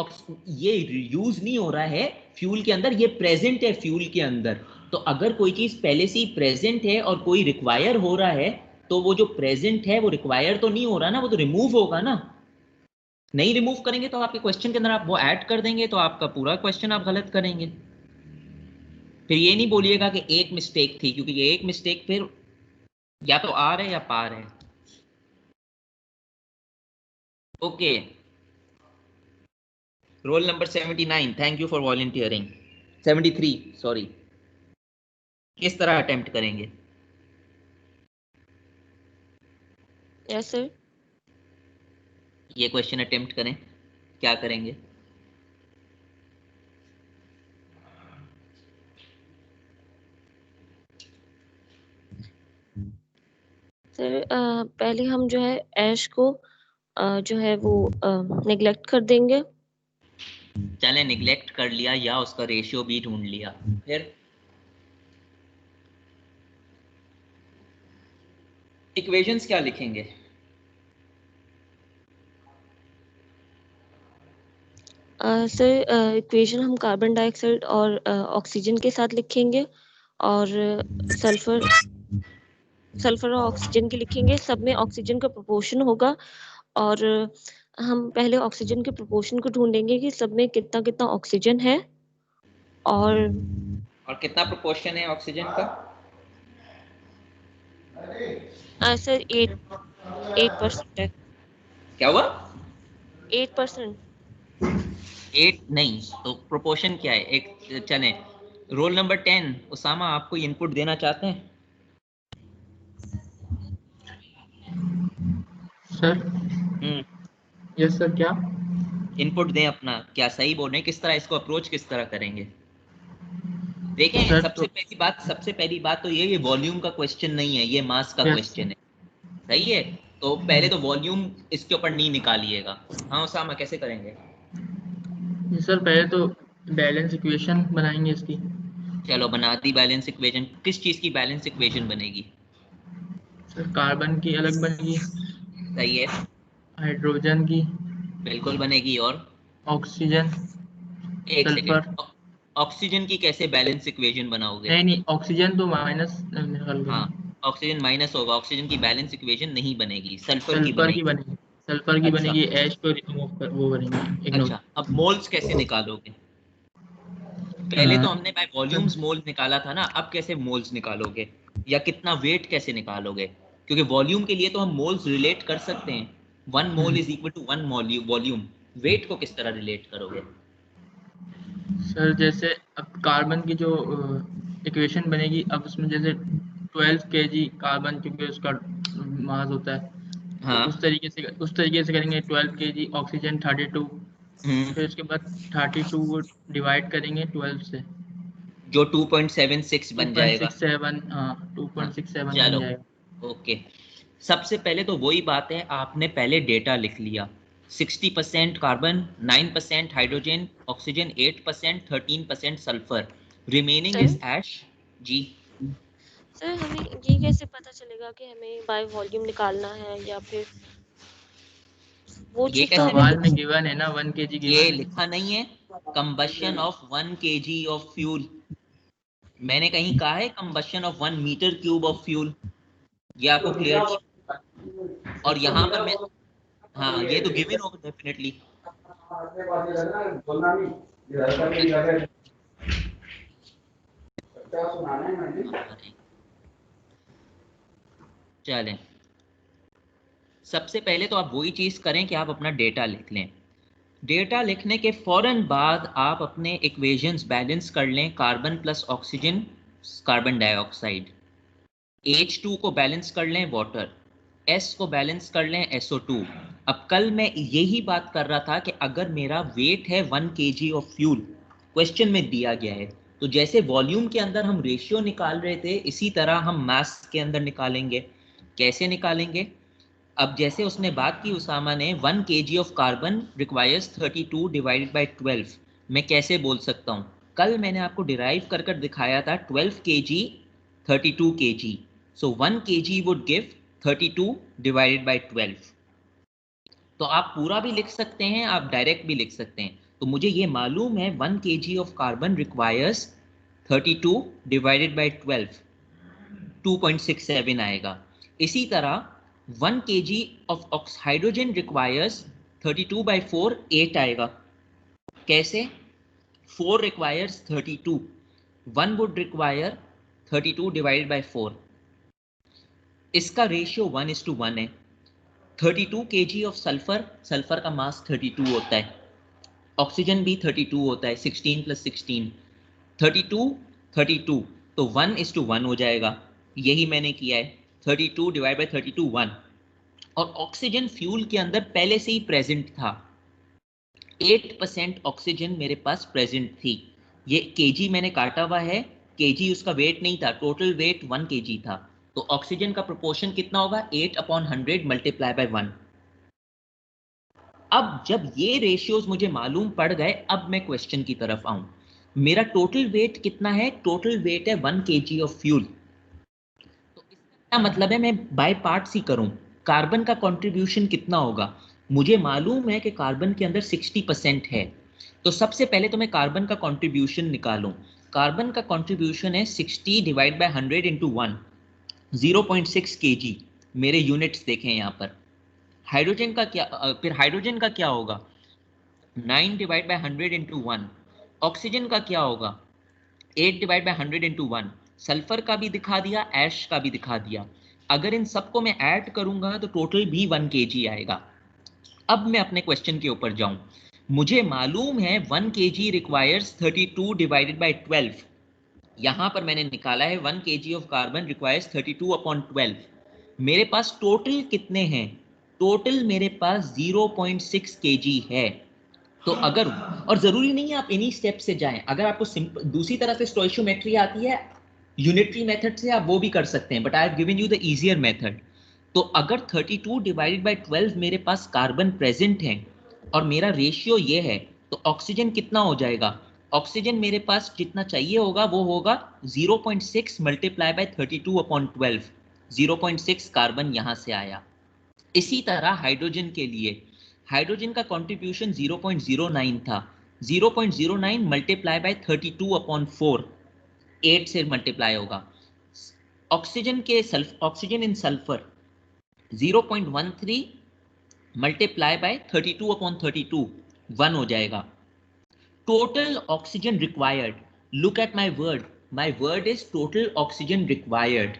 ये यूज नहीं हो रहा है फ्यूल के अंदर, ये प्रेजेंट है फ्यूल के अंदर, तो अगर कोई चीज पहले से ही प्रेजेंट है और कोई रिक्वायर हो रहा है, तो वो जो प्रेजेंट है वो रिक्वायर तो नहीं हो रहा ना, वो तो रिमूव होगा ना। नहीं रिमूव करेंगे तो आपके क्वेश्चन के अंदर आप वो ऐड कर देंगे, तो आपका पूरा क्वेश्चन आप गलत करेंगे। फिर ये नहीं बोलिएगा कि एक मिस्टेक थी, क्योंकि ये एक मिस्टेक फिर या तो आर है या पार है। Okay, roll number 79, thank you for volunteering. 73 sorry, किस तरह अटेम्प्ट करेंगे? Yes sir. ये क्वेश्चन अटेम्प्ट करें, क्या करेंगे? सर पहले हम जो है ऐश को जो है वो नेग्लेक्ट कर देंगे। चले निगलेक्ट कर लिया या उसका रेशियो भी ढूंढ लिया, फिर इक्वेशंस क्या लिखेंगे? सर इक्वेशन हम कार्बन डाइऑक्साइड और ऑक्सीजन के साथ लिखेंगे और सल्फर और ऑक्सीजन की लिखेंगे। सब में ऑक्सीजन का प्रोपोर्शन होगा और हम पहले ऑक्सीजन के प्रोपोर्शन को ढूंढेंगे कि सब में कितना कितना ऑक्सीजन है और कितना प्रोपोर्शन है ऑक्सीजन का? सर 8% है। क्या हुआ? 8%। 8 नहीं तो प्रोपोर्शन क्या है? एक चले, रोल नंबर 10 उसामा, आप कोई इनपुट देना चाहते हैं? सर यस सर, क्या इनपुट दें अपना, क्या सही बोल रहे हैं, किस तरह इसको अप्रोच किस तरह करेंगे? देखें सर, सबसे पहली बात तो ये वॉल्यूम का क्वेश्चन नहीं है, ये मास का क्वेश्चन है, सही है। तो पहले तो वॉल्यूम इसके ऊपर नहीं निकालिएगा। हाँ उसामा कैसे करेंगे? सर पहले तो बैलेंस इक्वेशन बनाएंगे इसकी। चलो बना दी बैलेंस इक्वेशन। किस चीज की बैलेंस इक्वेशन बनेगी? सर कार्बन की अलग बनेगी, सही है, हाइड्रोजन की बिल्कुल बनेगी, और ऑक्सीजन, एक सल्फर। सेकेंड, ऑक्सीजन की कैसे बैलेंस इक्वेशन बनाओगे? नहीं ऑक्सीजन तो माइनस निकाल हाँ देंगे। ऑक्सीजन माइनस होगा, ऑक्सीजन की बैलेंस इक्वेशन नहीं बनेगी, सल्फर की सल्फर की बनेगी। बनेगी, सल्फर की अच्छा बनेगी, ऐश को रिमूव कर वो बनेगी, इग्नोर। अच्छा, अब मोल्स कैसे निकालोगे? पहले तो हमने बाय वॉल्यूम्स मोल निकाला था ना, अब कैसे मोल्स निकालोगे, या कितना वेट कैसे निकालोगे? क्योंकि वॉल्यूम के लिए तो हम मोल्स रिलेट कर सकते हैं, 1 mole is equal to 1 volume. Weight को किस तरह रिलेट करोगे? सर जैसे अब कार्बन की जो इक्वेशन बनेगी, अब उसमें जैसे 12 kg कार्बन, क्योंकि उसका मास होता है, हाँ। तो उस तरीके से करेंगे। 12 kg ऑक्सीजन 32, फिर उसके बाद 32 को डिवाइड करेंगे 12 से, जो 2.76 बन जाएगा। 2.67, हाँ 2.67 बन चलो जाएगा। ओके, सबसे पहले तो वही बात है, आपने पहले डेटा लिख लिया, 60% carbon, 9% hydrogen, oxygen 8%, 13% sulphur, remaining is ash. जी सर हमें ये कैसे पता चलेगा कि हमें बाय वॉल्यूम निकालना है, या फिर वो ये चीज तो कैसे? हमें सवाल में गिवन है ना, 1 kg ये गिवन है। लिखा नहीं है combustion of 1 kg of fuel? मैंने कहीं कहा है combustion of 1 metre cube of fuel? ये आपको क्लियर? और यहाँ पर मैं, हाँ ये तो गिवन होगा डेफिनेटली। चलें, सबसे पहले तो आप वही चीज करें कि आप अपना डेटा लिख लें। डेटा लिखने के फौरन बाद आप अपने इक्वेशंस बैलेंस कर लें, carbon plus oxygen carbon dioxide, H2 को बैलेंस कर लें वाटर, S को बैलेंस कर लें SO2। अब कल मैं यही बात कर रहा था कि अगर मेरा वेट है 1 kg ऑफ फ्यूल, क्वेश्चन में दिया गया है, तो जैसे वॉल्यूम के अंदर हम रेशियो निकाल रहे थे, इसी तरह हम मास के अंदर निकालेंगे। कैसे निकालेंगे? अब जैसे उसने बात की उसामा ने, 1 kg of carbon requires 32 divided by 12, मैं कैसे बोल सकता हूँ? कल मैंने आपको डिराइव कर कर दिखाया था 12 kg 32 kg, so 1 kg would give 32 divided by 12। तो आप पूरा भी लिख सकते हैं, आप डायरेक्ट भी लिख सकते हैं। तो मुझे ये मालूम है 1 kg of carbon requires 32 divided by 12, 2.67 आएगा। इसी तरह 1 kg of hydrogen requires 32 by 4, 8 आएगा। कैसे? 4 requires 32, 1 would require 32 divided by 4। इसका रेशियो 1:1 है। 32 kg ऑफ सल्फर, सल्फर का मास 32 होता है, ऑक्सीजन भी 32 होता है, 16 + 16, 32 32, तो 1:1 हो जाएगा। यही मैंने किया है, 32 डिवाइड बाय 32 1। और ऑक्सीजन फ्यूल के अंदर पहले से ही प्रेजेंट था, 8% ऑक्सीजन मेरे पास प्रेजेंट थी। ये केजी मैंने काटा हुआ है, केजी उसका वेट नहीं था, टोटल वेट 1 kg था। तो ऑक्सीजन का प्रोपोर्शन कितना होगा? 8/100 मल्टीप्लाई बाय 1। अब जब ये रेशियोज मुझे मालूम पड़ गए, अब मैं क्वेश्चन की तरफ आऊं। मेरा टोटल वेट कितना है? टोटल वेट है 1 kg ऑफ फ्यूल। तो इसका मतलब है मैं बाय पार्ट्स ही करूं। कार्बन का कंट्रीब्यूशन कितना होगा? मुझे मालूम है कि कार्बन के अंदर 60% है, तो सबसे पहले तो मैं कार्बन का कंट्रीब्यूशन निकालूं। कार्बन का कंट्रीब्यूशन है 60 डिवाइड बाय 100 इंटू 1, 0.6 kg। मेरे यूनिट्स देखें यहाँ पर। हाइड्रोजन का क्या, फिर हाइड्रोजन का क्या होगा? 9 डिवाइड बाय 100 इंटू 1। ऑक्सीजन का क्या होगा? 8 डिवाइड बाय 100 इंटू 1। सल्फर का भी दिखा दिया, ऐश का भी दिखा दिया। अगर इन सबको मैं ऐड करूंगा तो टोटल भी 1 kg आएगा। अब मैं अपने क्वेश्चन के ऊपर जाऊं। मुझे मालूम है 1 kg रिक्वायर्स 32 डिवाइडेड बाय 12। यहां पर मैंने निकाला है 1 kg ऑफ कार्बन रिक्वायर्स 32/12। मेरे पास टोटल कितने हैं? टोटल मेरे पास 0.6 kg है। तो अगर, और जरूरी नहीं है आप इन्हीं स्टेप से जाएं, अगर आपको सिंपल दूसरी तरह से स्टोइशियोमेट्री आती है यूनिटरी मेथड से, आप वो भी कर सकते हैं, but I have given you the easier method. तो अगर 32 डिवाइडेड बाय 12 मेरे पास कार्बन प्रेजेंट है और मेरा रेशियो ये है, तो ऑक्सीजन कितना हो जाएगा? ऑक्सीजन मेरे पास जितना चाहिए होगा वो होगा 0.6 मल्टीप्लाई बाय 32/12, 0.6 कार्बन यहां से आया। इसी तरह हाइड्रोजन के लिए, हाइड्रोजन का कंट्रीब्यूशन 0.09 था, 0.09 मल्टीप्लाई बाय 32/4, 8 से मल्टीप्लाई होगा। ऑक्सीजन के oxygen in sulphur 0.13 multiply by 32/32, 1 हो जाएगा। Total oxygen required, look at my word is total oxygen required.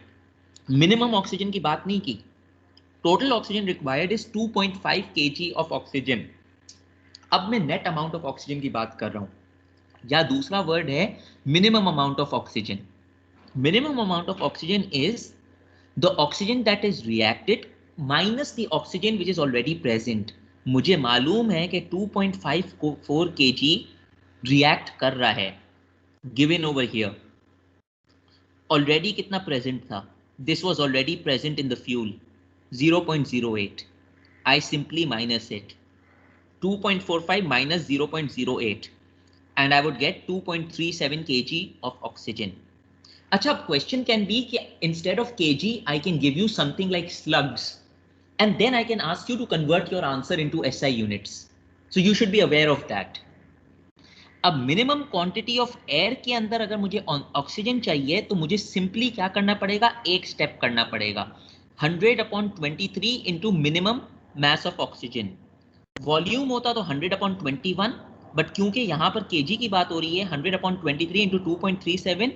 Minimum oxygen की बात नहीं की, total oxygen required is 2.5 kg of oxygen. अब मैं नेट अमाउंट ऑफ ऑक्सीजन की बात कर रहा हूं, या दूसरा वर्ड है minimum amount of oxygen. Minimum amount of oxygen is the oxygen that is reacted minus the oxygen which is already present. मुझे मालूम है कि 2.54 kg रिएक्ट कर रहा है, गिवन ओवर हियर। ऑलरेडी कितना प्रेजेंट था? This was already present in the fuel, 0.08. I simply minus it. 2.45 minus 0.08 and I would get 2.37 kg of oxygen. अच्छा, question can be कि instead of kg I can give you something like slugs and then I can ask you to convert your answer into SI units. So you should be aware of that. अब minimum quantity of air के अंदर अगर मुझे oxygen चाहिए तो मुझे simply क्या करना पड़ेगा? एक स्टेप करना पड़ेगा, 100/23 into minimum mass of oxygen. Volume होता तो 100/21, बट क्योंकि यहाँ पर केजी की बात हो रही है, 100/23 इंटू 2.37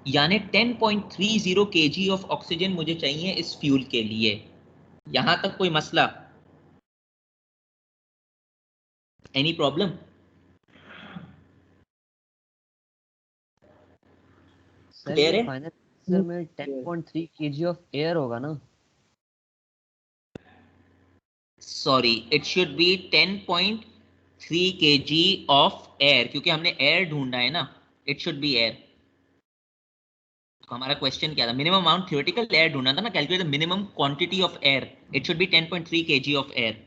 यानी 10.30 kg ऑफ ऑक्सीजन मुझे चाहिए इस फ्यूल के लिए। यहां तक कोई मसला? Any problem? सर ये फाइनल आंसर में 10.3 kg ऑफ एयर होगा ना? Sorry, it should be 10.3 kg of air, क्योंकि हमने एयर ढूंढा है ना, इट शुड बी एयर। तो हमारा क्वेश्चन क्या था? मिनिमम अमाउंट थ्योरेटिकल एयर ढूंढना था ना, calculate the minimum quantity of air, it should be 10.3 kg of air,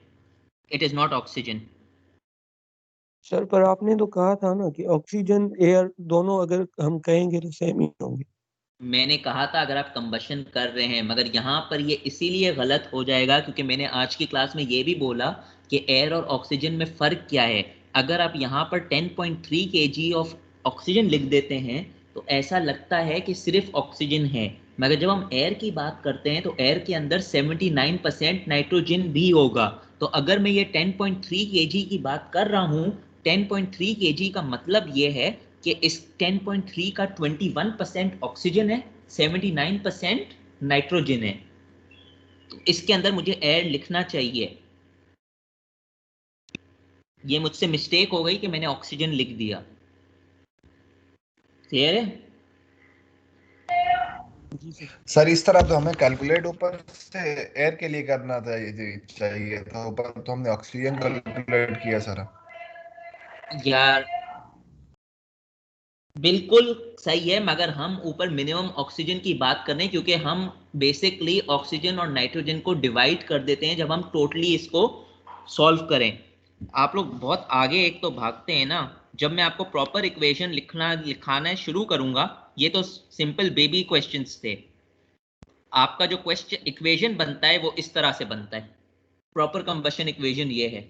it is not oxygen. Sir पर आपने तो कहा था ना कि ऑक्सीजन एयर दोनों अगर हम कहेंगे तो सेम ही होंगे। मैंने कहा था अगर आप कंबशन कर रहे हैं, मगर यहाँ पर ये इसीलिए गलत हो जाएगा क्योंकि मैंने आज की क्लास में ये भी बोला कि एयर और ऑक्सीजन में फ़र्क क्या है। अगर आप यहाँ पर 10.3 kg ऑफ ऑक्सीजन लिख देते हैं तो ऐसा लगता है कि सिर्फ ऑक्सीजन है, मगर जब हम एयर की बात करते हैं तो एयर के अंदर 79% नाइट्रोजन भी होगा। तो अगर मैं ये 10.3 kg की बात कर रहा हूँ, 10.3 kg का मतलब ये है कि इस 10.3 का 21% ऑक्सीजन है, 79% नाइट्रोजन है। तो इसके अंदर मुझे एयर लिखना चाहिए। ये मुझसे मिस्टेक हो गई कि मैंने ऑक्सीजन लिख दिया। क्लियर है? सर इस तरह तो हमें कैलकुलेट ऊपर से एयर के लिए करना चाहिए, तो ऊपर तो हमने ऑक्सीजन कैलकुलेट किया सर। यार बिल्कुल सही है, मगर हम ऊपर मिनिमम ऑक्सीजन की बात कर रहे हैं क्योंकि हम बेसिकली ऑक्सीजन और नाइट्रोजन को डिवाइड कर देते हैं जब हम टोटली इसको सॉल्व करें। आप लोग बहुत आगे एक तो भागते हैं ना। जब मैं आपको प्रॉपर इक्वेशन लिखाना शुरू करूंगा, ये तो सिंपल बेबी क्वेश्चंस थे। आपका जो क्वेश्चन इक्वेशन बनता है वो इस तरह से बनता है। प्रॉपर कंबशन इक्वेशन ये है,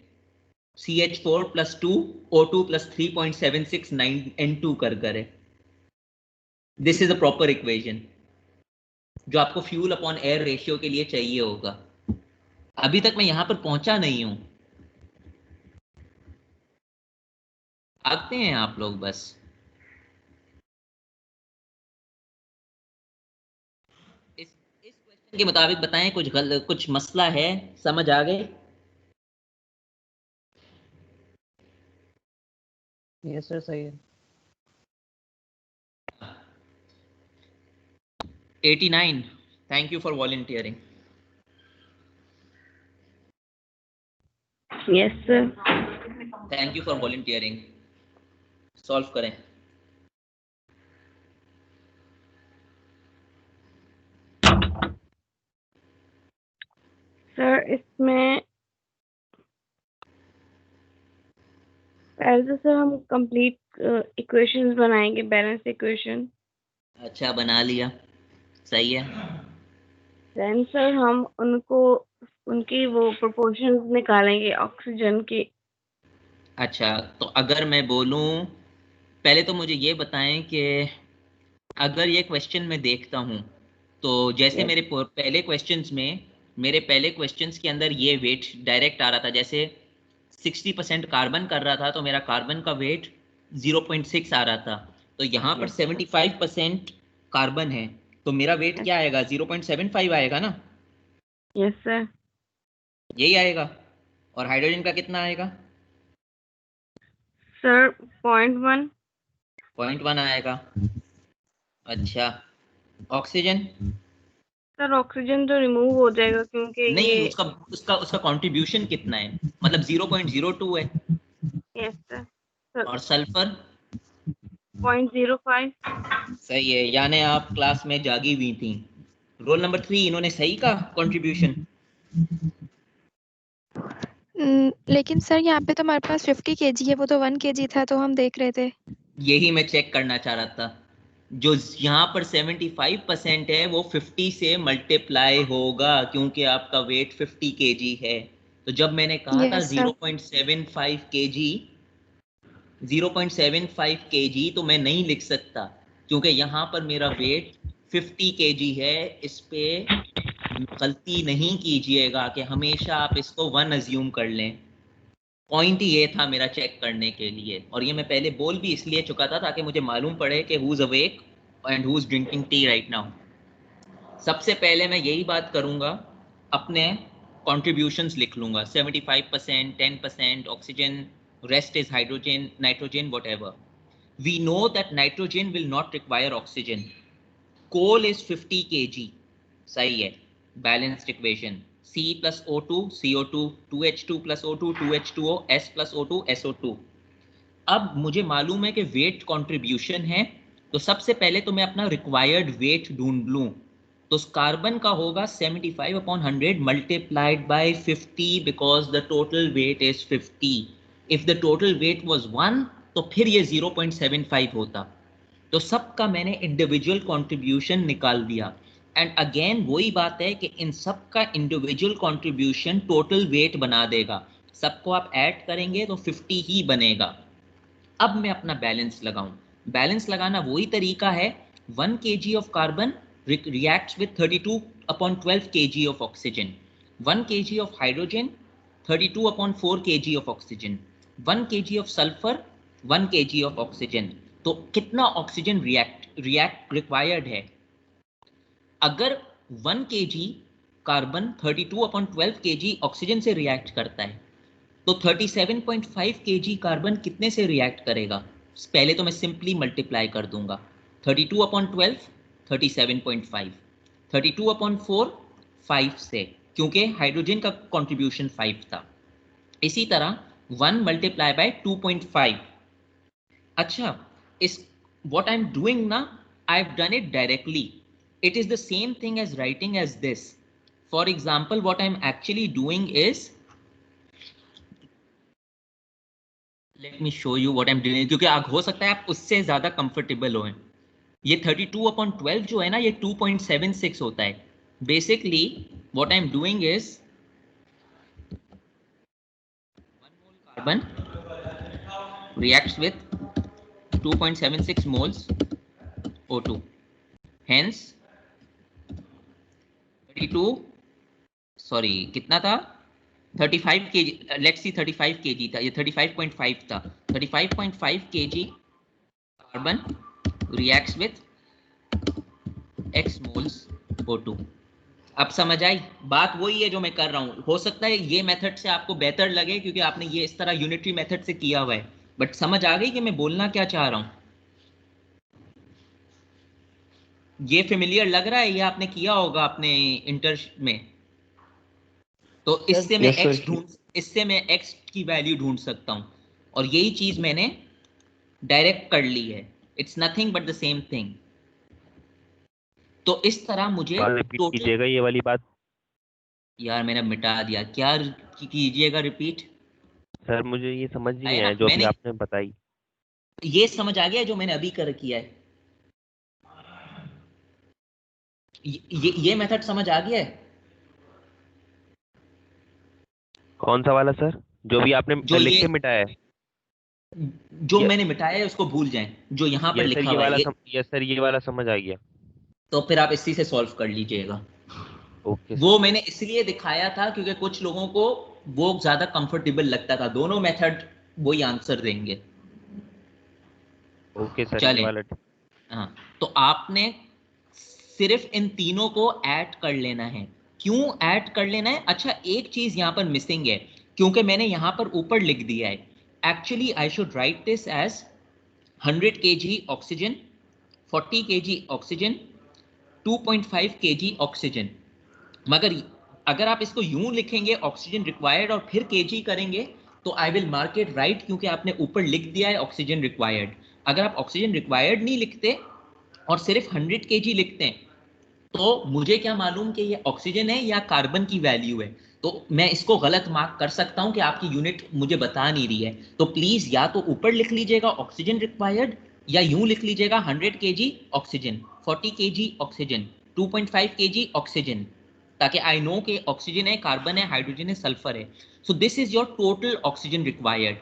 CH4 + 2 O2 + 3.769 N2 कर है। This is a proper equation जो आपको फ्यूल अपॉन एयर रेशियो के लिए चाहिए होगा। अभी तक मैं यहां पर पहुंचा नहीं हूं, आते हैं आप लोग बस। इस क्वेश्चन के मुताबिक बताएं, कुछ मसला है? समझ आ गए? यस सर, सही है। 89, thank you for volunteering. Yes sir. Thank you for volunteering. Solve करें। सर इसमें पहले तो सर हम कंप्लीट इक्वेशंस बनाएंगे, बैलेंस इक्वेशन। अच्छा, बना लिया, सही है। देन सर हम उनको उनकी वो प्रोपोर्शंस निकालेंगे ऑक्सीजन की। अच्छा, तो अगर मैं बोलूं, पहले तो मुझे ये बताएं कि अगर ये क्वेश्चन मैं देखता हूं तो जैसे Yes. मेरे पहले क्वेश्चंस के अंदर ये वेट डायरेक्ट आ रहा था, जैसे 60% कार्बन कर रहा था तो मेरा कार्बन का वेट 0.6 आ रहा था। तो यहाँ पर 75% कार्बन है तो मेरा वेट क्या आएगा? 0.75 आएगा ना? Yes sir. यही आएगा। और हाइड्रोजन का कितना आएगा? सर 0.1। 0.1 आएगा। अच्छा, ऑक्सीजन? सर ऑक्सीजन तो रिमूव हो जाएगा क्योंकि नहीं, ये उसका कंट्रीब्यूशन कितना है? मतलब 0.02 है। Yes sir. और सल्फर? 0.05। सही है, यानी आप क्लास में जागी हुई थी। रोल नंबर 3 इन्होंने सही कहा कंट्रीब्यूशन। लेकिन सर यहाँ पे तो हमारे पास 50 kg है, वो तो 1 kg था तो हम देख रहे थे। यही मैं चेक करना चाह रहा था। जो यहाँ पर 75% है वो 50 से मल्टीप्लाई होगा क्योंकि आपका वेट 50 kg है। तो जब मैंने कहा था यस सर। 0.75 kg तो मैं नहीं लिख सकता क्योंकि यहाँ पर मेरा वेट 50 kg है। इस पे गलती नहीं कीजिएगा कि हमेशा आप इसको 1 अज्यूम कर लें। पॉइंट ही ये था मेरा चेक करने के लिए, और ये मैं पहले बोल भी इसलिए चुका था ताकि मुझे मालूम पड़े कि who is awake and who is drinking tea right now. सबसे पहले मैं यही बात करूंगा, अपने कॉन्ट्रीब्यूशंस लिख लूंगा। 75%, 10% oxygen, rest is hydrogen, nitrogen, whatever. We know that nitrogen will not require oxygen. Coal is 50 kg. सही है, balanced equation. C plus O2, CO2, 2H2 plus O2, 2H2O, S plus O2, SO2. अब मुझे मालूम है कि wait contribution है, तो सबसे पहले तो मैं अपना रिक्वायर्ड वेट ढूंढ लूं। तो कार्बन का होगा 75/100 multiplied by 50 because the total weight is 50। If the total weight was 1 तो फिर ये 0.75 होता। तो सबका मैंने इंडिविजुअल कंट्रीब्यूशन निकाल दिया। एंड अगेन वही बात है कि इन सब का इंडिविजुअल कंट्रीब्यूशन टोटल वेट बना देगा। सबको आप ऐड करेंगे तो 50 ही बनेगा। अब मैं अपना बैलेंस लगाऊं। बैलेंस लगाना वही तरीका है, 1 kg of carbon reacts with 32/12 kg of oxygen, 1 kg of hydrogen 32/4 kg of oxygen, 1 kg of sulfur 1 kg of oxygen। तो कितना ऑक्सीजन रिएक्ट रिक्वायर्ड है? अगर 1 kg कार्बन 32/12 kg ऑक्सीजन से रिएक्ट करता है तो 37.5 kg कार्बन कितने से रिएक्ट करेगा? पहले तो मैं सिंपली मल्टीप्लाई कर दूंगा, 32/12 37.5, 32/4 5 से, क्योंकि हाइड्रोजन का कंट्रीब्यूशन 5 था। इसी तरह 1 मल्टीप्लाई बाय 2.5। अच्छा, इस what I'm doing now, I've done it directly. It is the same thing as writing as this. For example, what I'm actually doing is, let me show you what I am doing, क्योंकि हो सकता है आप उससे ज्यादा comfortable हो। ये 32/12 जो है ना, ये 2.76 होता है। Basically what I am doing is 1 mole carbon reacts with 2.76 moles O2, hence 32, sorry कितना था, 35 kg, लेट्स सी 35 kg था, ये 35.5 था। 35.5 kg carbon reacts with x moles O2। अब समझ आई बात? वही है जो मैं कर रहा हूं। हो सकता है ये मेथड से आपको बेहतर लगे क्योंकि आपने ये इस तरह यूनिटरी मेथड से किया हुआ है, बट समझ आ गई कि मैं बोलना क्या चाह रहा हूं? ये फेमिलियर लग रहा है? ये आपने किया होगा अपने इंटर में। तो इससे मैं x की वैल्यू ढूंढ सकता हूं। और यही चीज मैंने डायरेक्ट कर ली है। It's nothing but the same thing. तो इस तरह मुझे रिपीट कीजिएगा ये वाली बात। यार मैंने मिटा दिया, क्या कीजिएगा रिपीट? सर मुझे ये समझ नहीं आया आया ना, जो अभी मैंने आपने बताई। ये समझ आ गया जो मैंने अभी किया है? ये मेथड समझ आ गया है? कौन सा वाला सर? जो भी आपने जो लिख ये के मिटाया है? जो मैंने मिटाया है उसको भूल जाएं, जो यहाँ पर यस सर लिखा ये हुआ वाला है यस सर ये वाला समझ आ गया। तो फिर आप इसी से सॉल्व कर लीजिएगा। ओके वो मैंने इसलिए दिखाया था क्योंकि कुछ लोगों को वो ज्यादा कंफर्टेबल लगता था, दोनों मेथड वही आंसर देंगे। ओके सर ये चलें, वाला। हाँ, तो आपने सिर्फ इन तीनों को ऐड कर लेना है। क्यों ऐड कर लेना है? अच्छा, एक चीज यहां पर मिसिंग है, क्योंकि मैंने यहां पर ऊपर लिख दिया है। Actually I should write this as 100 kg oxygen, 40 kg oxygen, 2.5 kg oxygen. मगर अगर आप इसको यूं लिखेंगे ऑक्सीजन रिक्वायर्ड और फिर kg करेंगे तो I will mark it right, क्योंकि आपने ऊपर लिख दिया है ऑक्सीजन रिक्वायर्ड। अगर आप ऑक्सीजन रिक्वायर्ड नहीं लिखते और सिर्फ 100 kg लिखते हैं तो मुझे क्या मालूम कि ये ऑक्सीजन है या कार्बन की वैल्यू है, तो मैं इसको गलत मार्क कर सकता हूं कि आपकी यूनिट मुझे बता नहीं रही है। तो प्लीज या तो ऊपर लिख लीजिएगा ऑक्सीजन रिक्वायर्ड या यूं लिख लीजिएगा 100 kg oxygen, 40 kg oxygen, 2.5 kg oxygen, ताकि आई नो कि ऑक्सीजन है, कार्बन है, हाइड्रोजन है, सल्फर है। So this is your total oxygen required.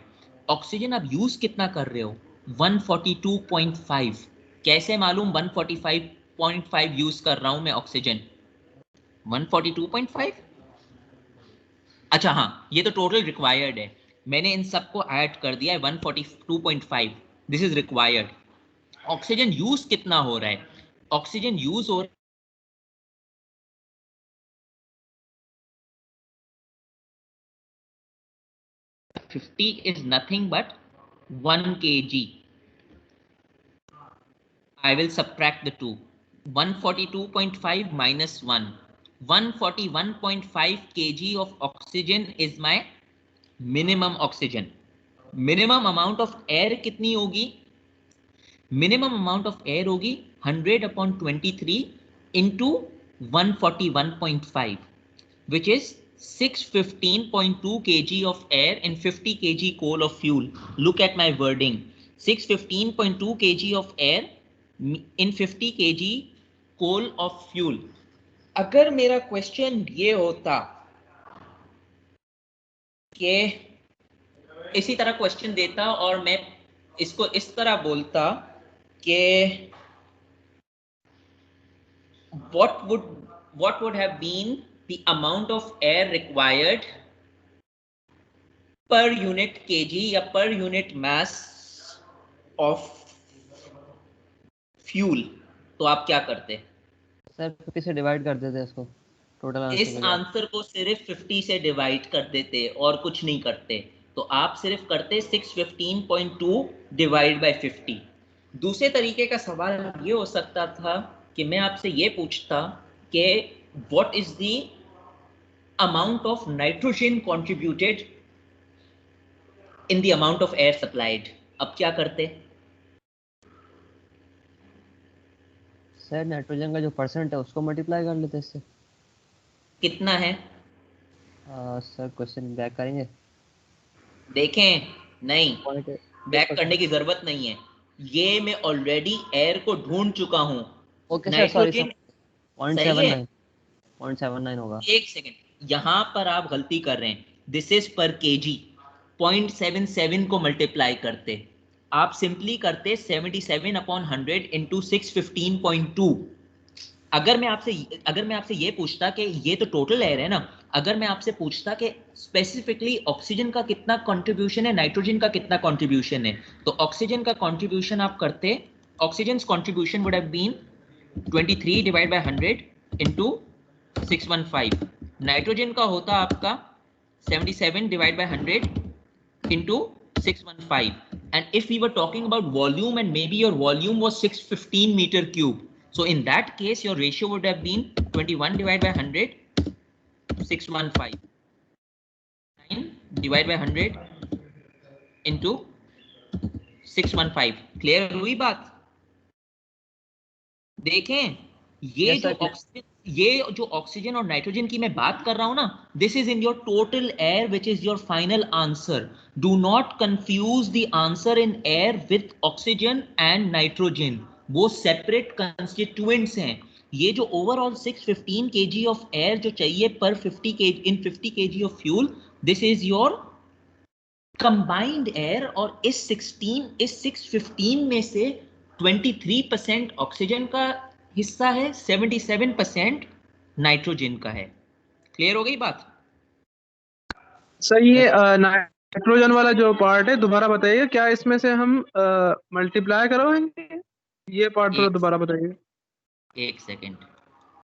Oxygen आप यूज कितना कर रहे हो? 142.5। कैसे मालूम 145.5 यूज कर रहा हूं मैं ऑक्सीजन? 142.5। अच्छा हाँ, ये तो टोटल रिक्वायर्ड है, मैंने इन सबको ऐड कर दिया है 142.5। This is required. Oxygen use कितना हो रहा है? ऑक्सीजन यूज हो 50 is nothing but 1 kg. I will subtract the two. 142.5 minus 1. 141.5 kg of oxygen is my minimum oxygen. Minimum amount of air कितनी होगी? Minimum amount of air होगी 100/23 into 141.5, which is 615.2 kg of air and 50 kg coal of fuel. Look at my wording. 615.2 kg of air in 50 kg coal of fuel. अगर मेरा question ये होता कि इसी तरह क्वेश्चन देता और मैं इसको इस तरह बोलता कि what would have been the amount of air required per unit kg या per unit mass of fuel, तो आप क्या करते? सर 50 से डिवाइड कर देते इसको टोटल आंसर इस आंसर को सिर्फ 50 से डिवाइड कर देते और कुछ नहीं करते। तो आप सिर्फ करते 615.2 डिवाइड बाय 50। दूसरे तरीके का सवाल ये हो सकता था कि मैं आपसे ये पूछता कि what is the amount of nitrogen contributed in the amount of air supplied. अब क्या करते? सर नाइट्रोजन का जो परसेंट है उसको मल्टीप्लाई कर लेते इससे। कितना है? सर क्वेश्चन बैक करेंगे? देखें, नहीं, बैक करने की जरूरत नहीं है, ये मैं ऑलरेडी एयर को ढूंढ चुका हूं। ओके सर, सॉरी सर, 0.79 0.79 होगा। एक सेकंड, यहां पर आप गलती कर रहे हैं। दिस इज पर केजी। 0.77 को मल्टीप्लाई करते, आप सिंपली करते 77/100 इंटू 615.2। अगर मैं आपसे ये पूछता कि ये तो टोटल एयर है ना, अगर मैं आपसे पूछता कि स्पेसिफिकली ऑक्सीजन का कितना कंट्रीब्यूशन है, नाइट्रोजन का कितना कंट्रीब्यूशन है, तो ऑक्सीजन का कंट्रीब्यूशन आप करते, oxygen contribution would have been 23 divide by 100 into 615। Nitrogen का होता आपका 77 divide by 100 into 615. And if we were talking about volume and maybe your volume was 615 meter cube, so in that case your ratio would have been 21 divided by 100 615 9 divided by 100 into 615। Clear हुई बात? देखें ये जो oxygen और nitrogen की मैं बात कर रहा हूं ना, this is in your total air which is your final answer. Do not confuse the answer in air with oxygen and nitrogen, वो सेपरेट कंस्टिट्यूएंट्स हैं। ये जो ओवरऑल 615 kg ऑफ एयर जो चाहिए पर 50 kg in 50 kg of fuel, this is your combined air. और इस 615 में से 23% ऑक्सीजन का हिस्सा है, 77% नाइट्रोजन का है। क्लियर हो गई बात? सर ये नाइट्रोजन वाला जो पार्ट है दोबारा बताइए, क्या इसमें से हम मल्टीप्लाई करोगे? ये पार्ट थोड़ा दोबारा बताइए। एक सेकेंड।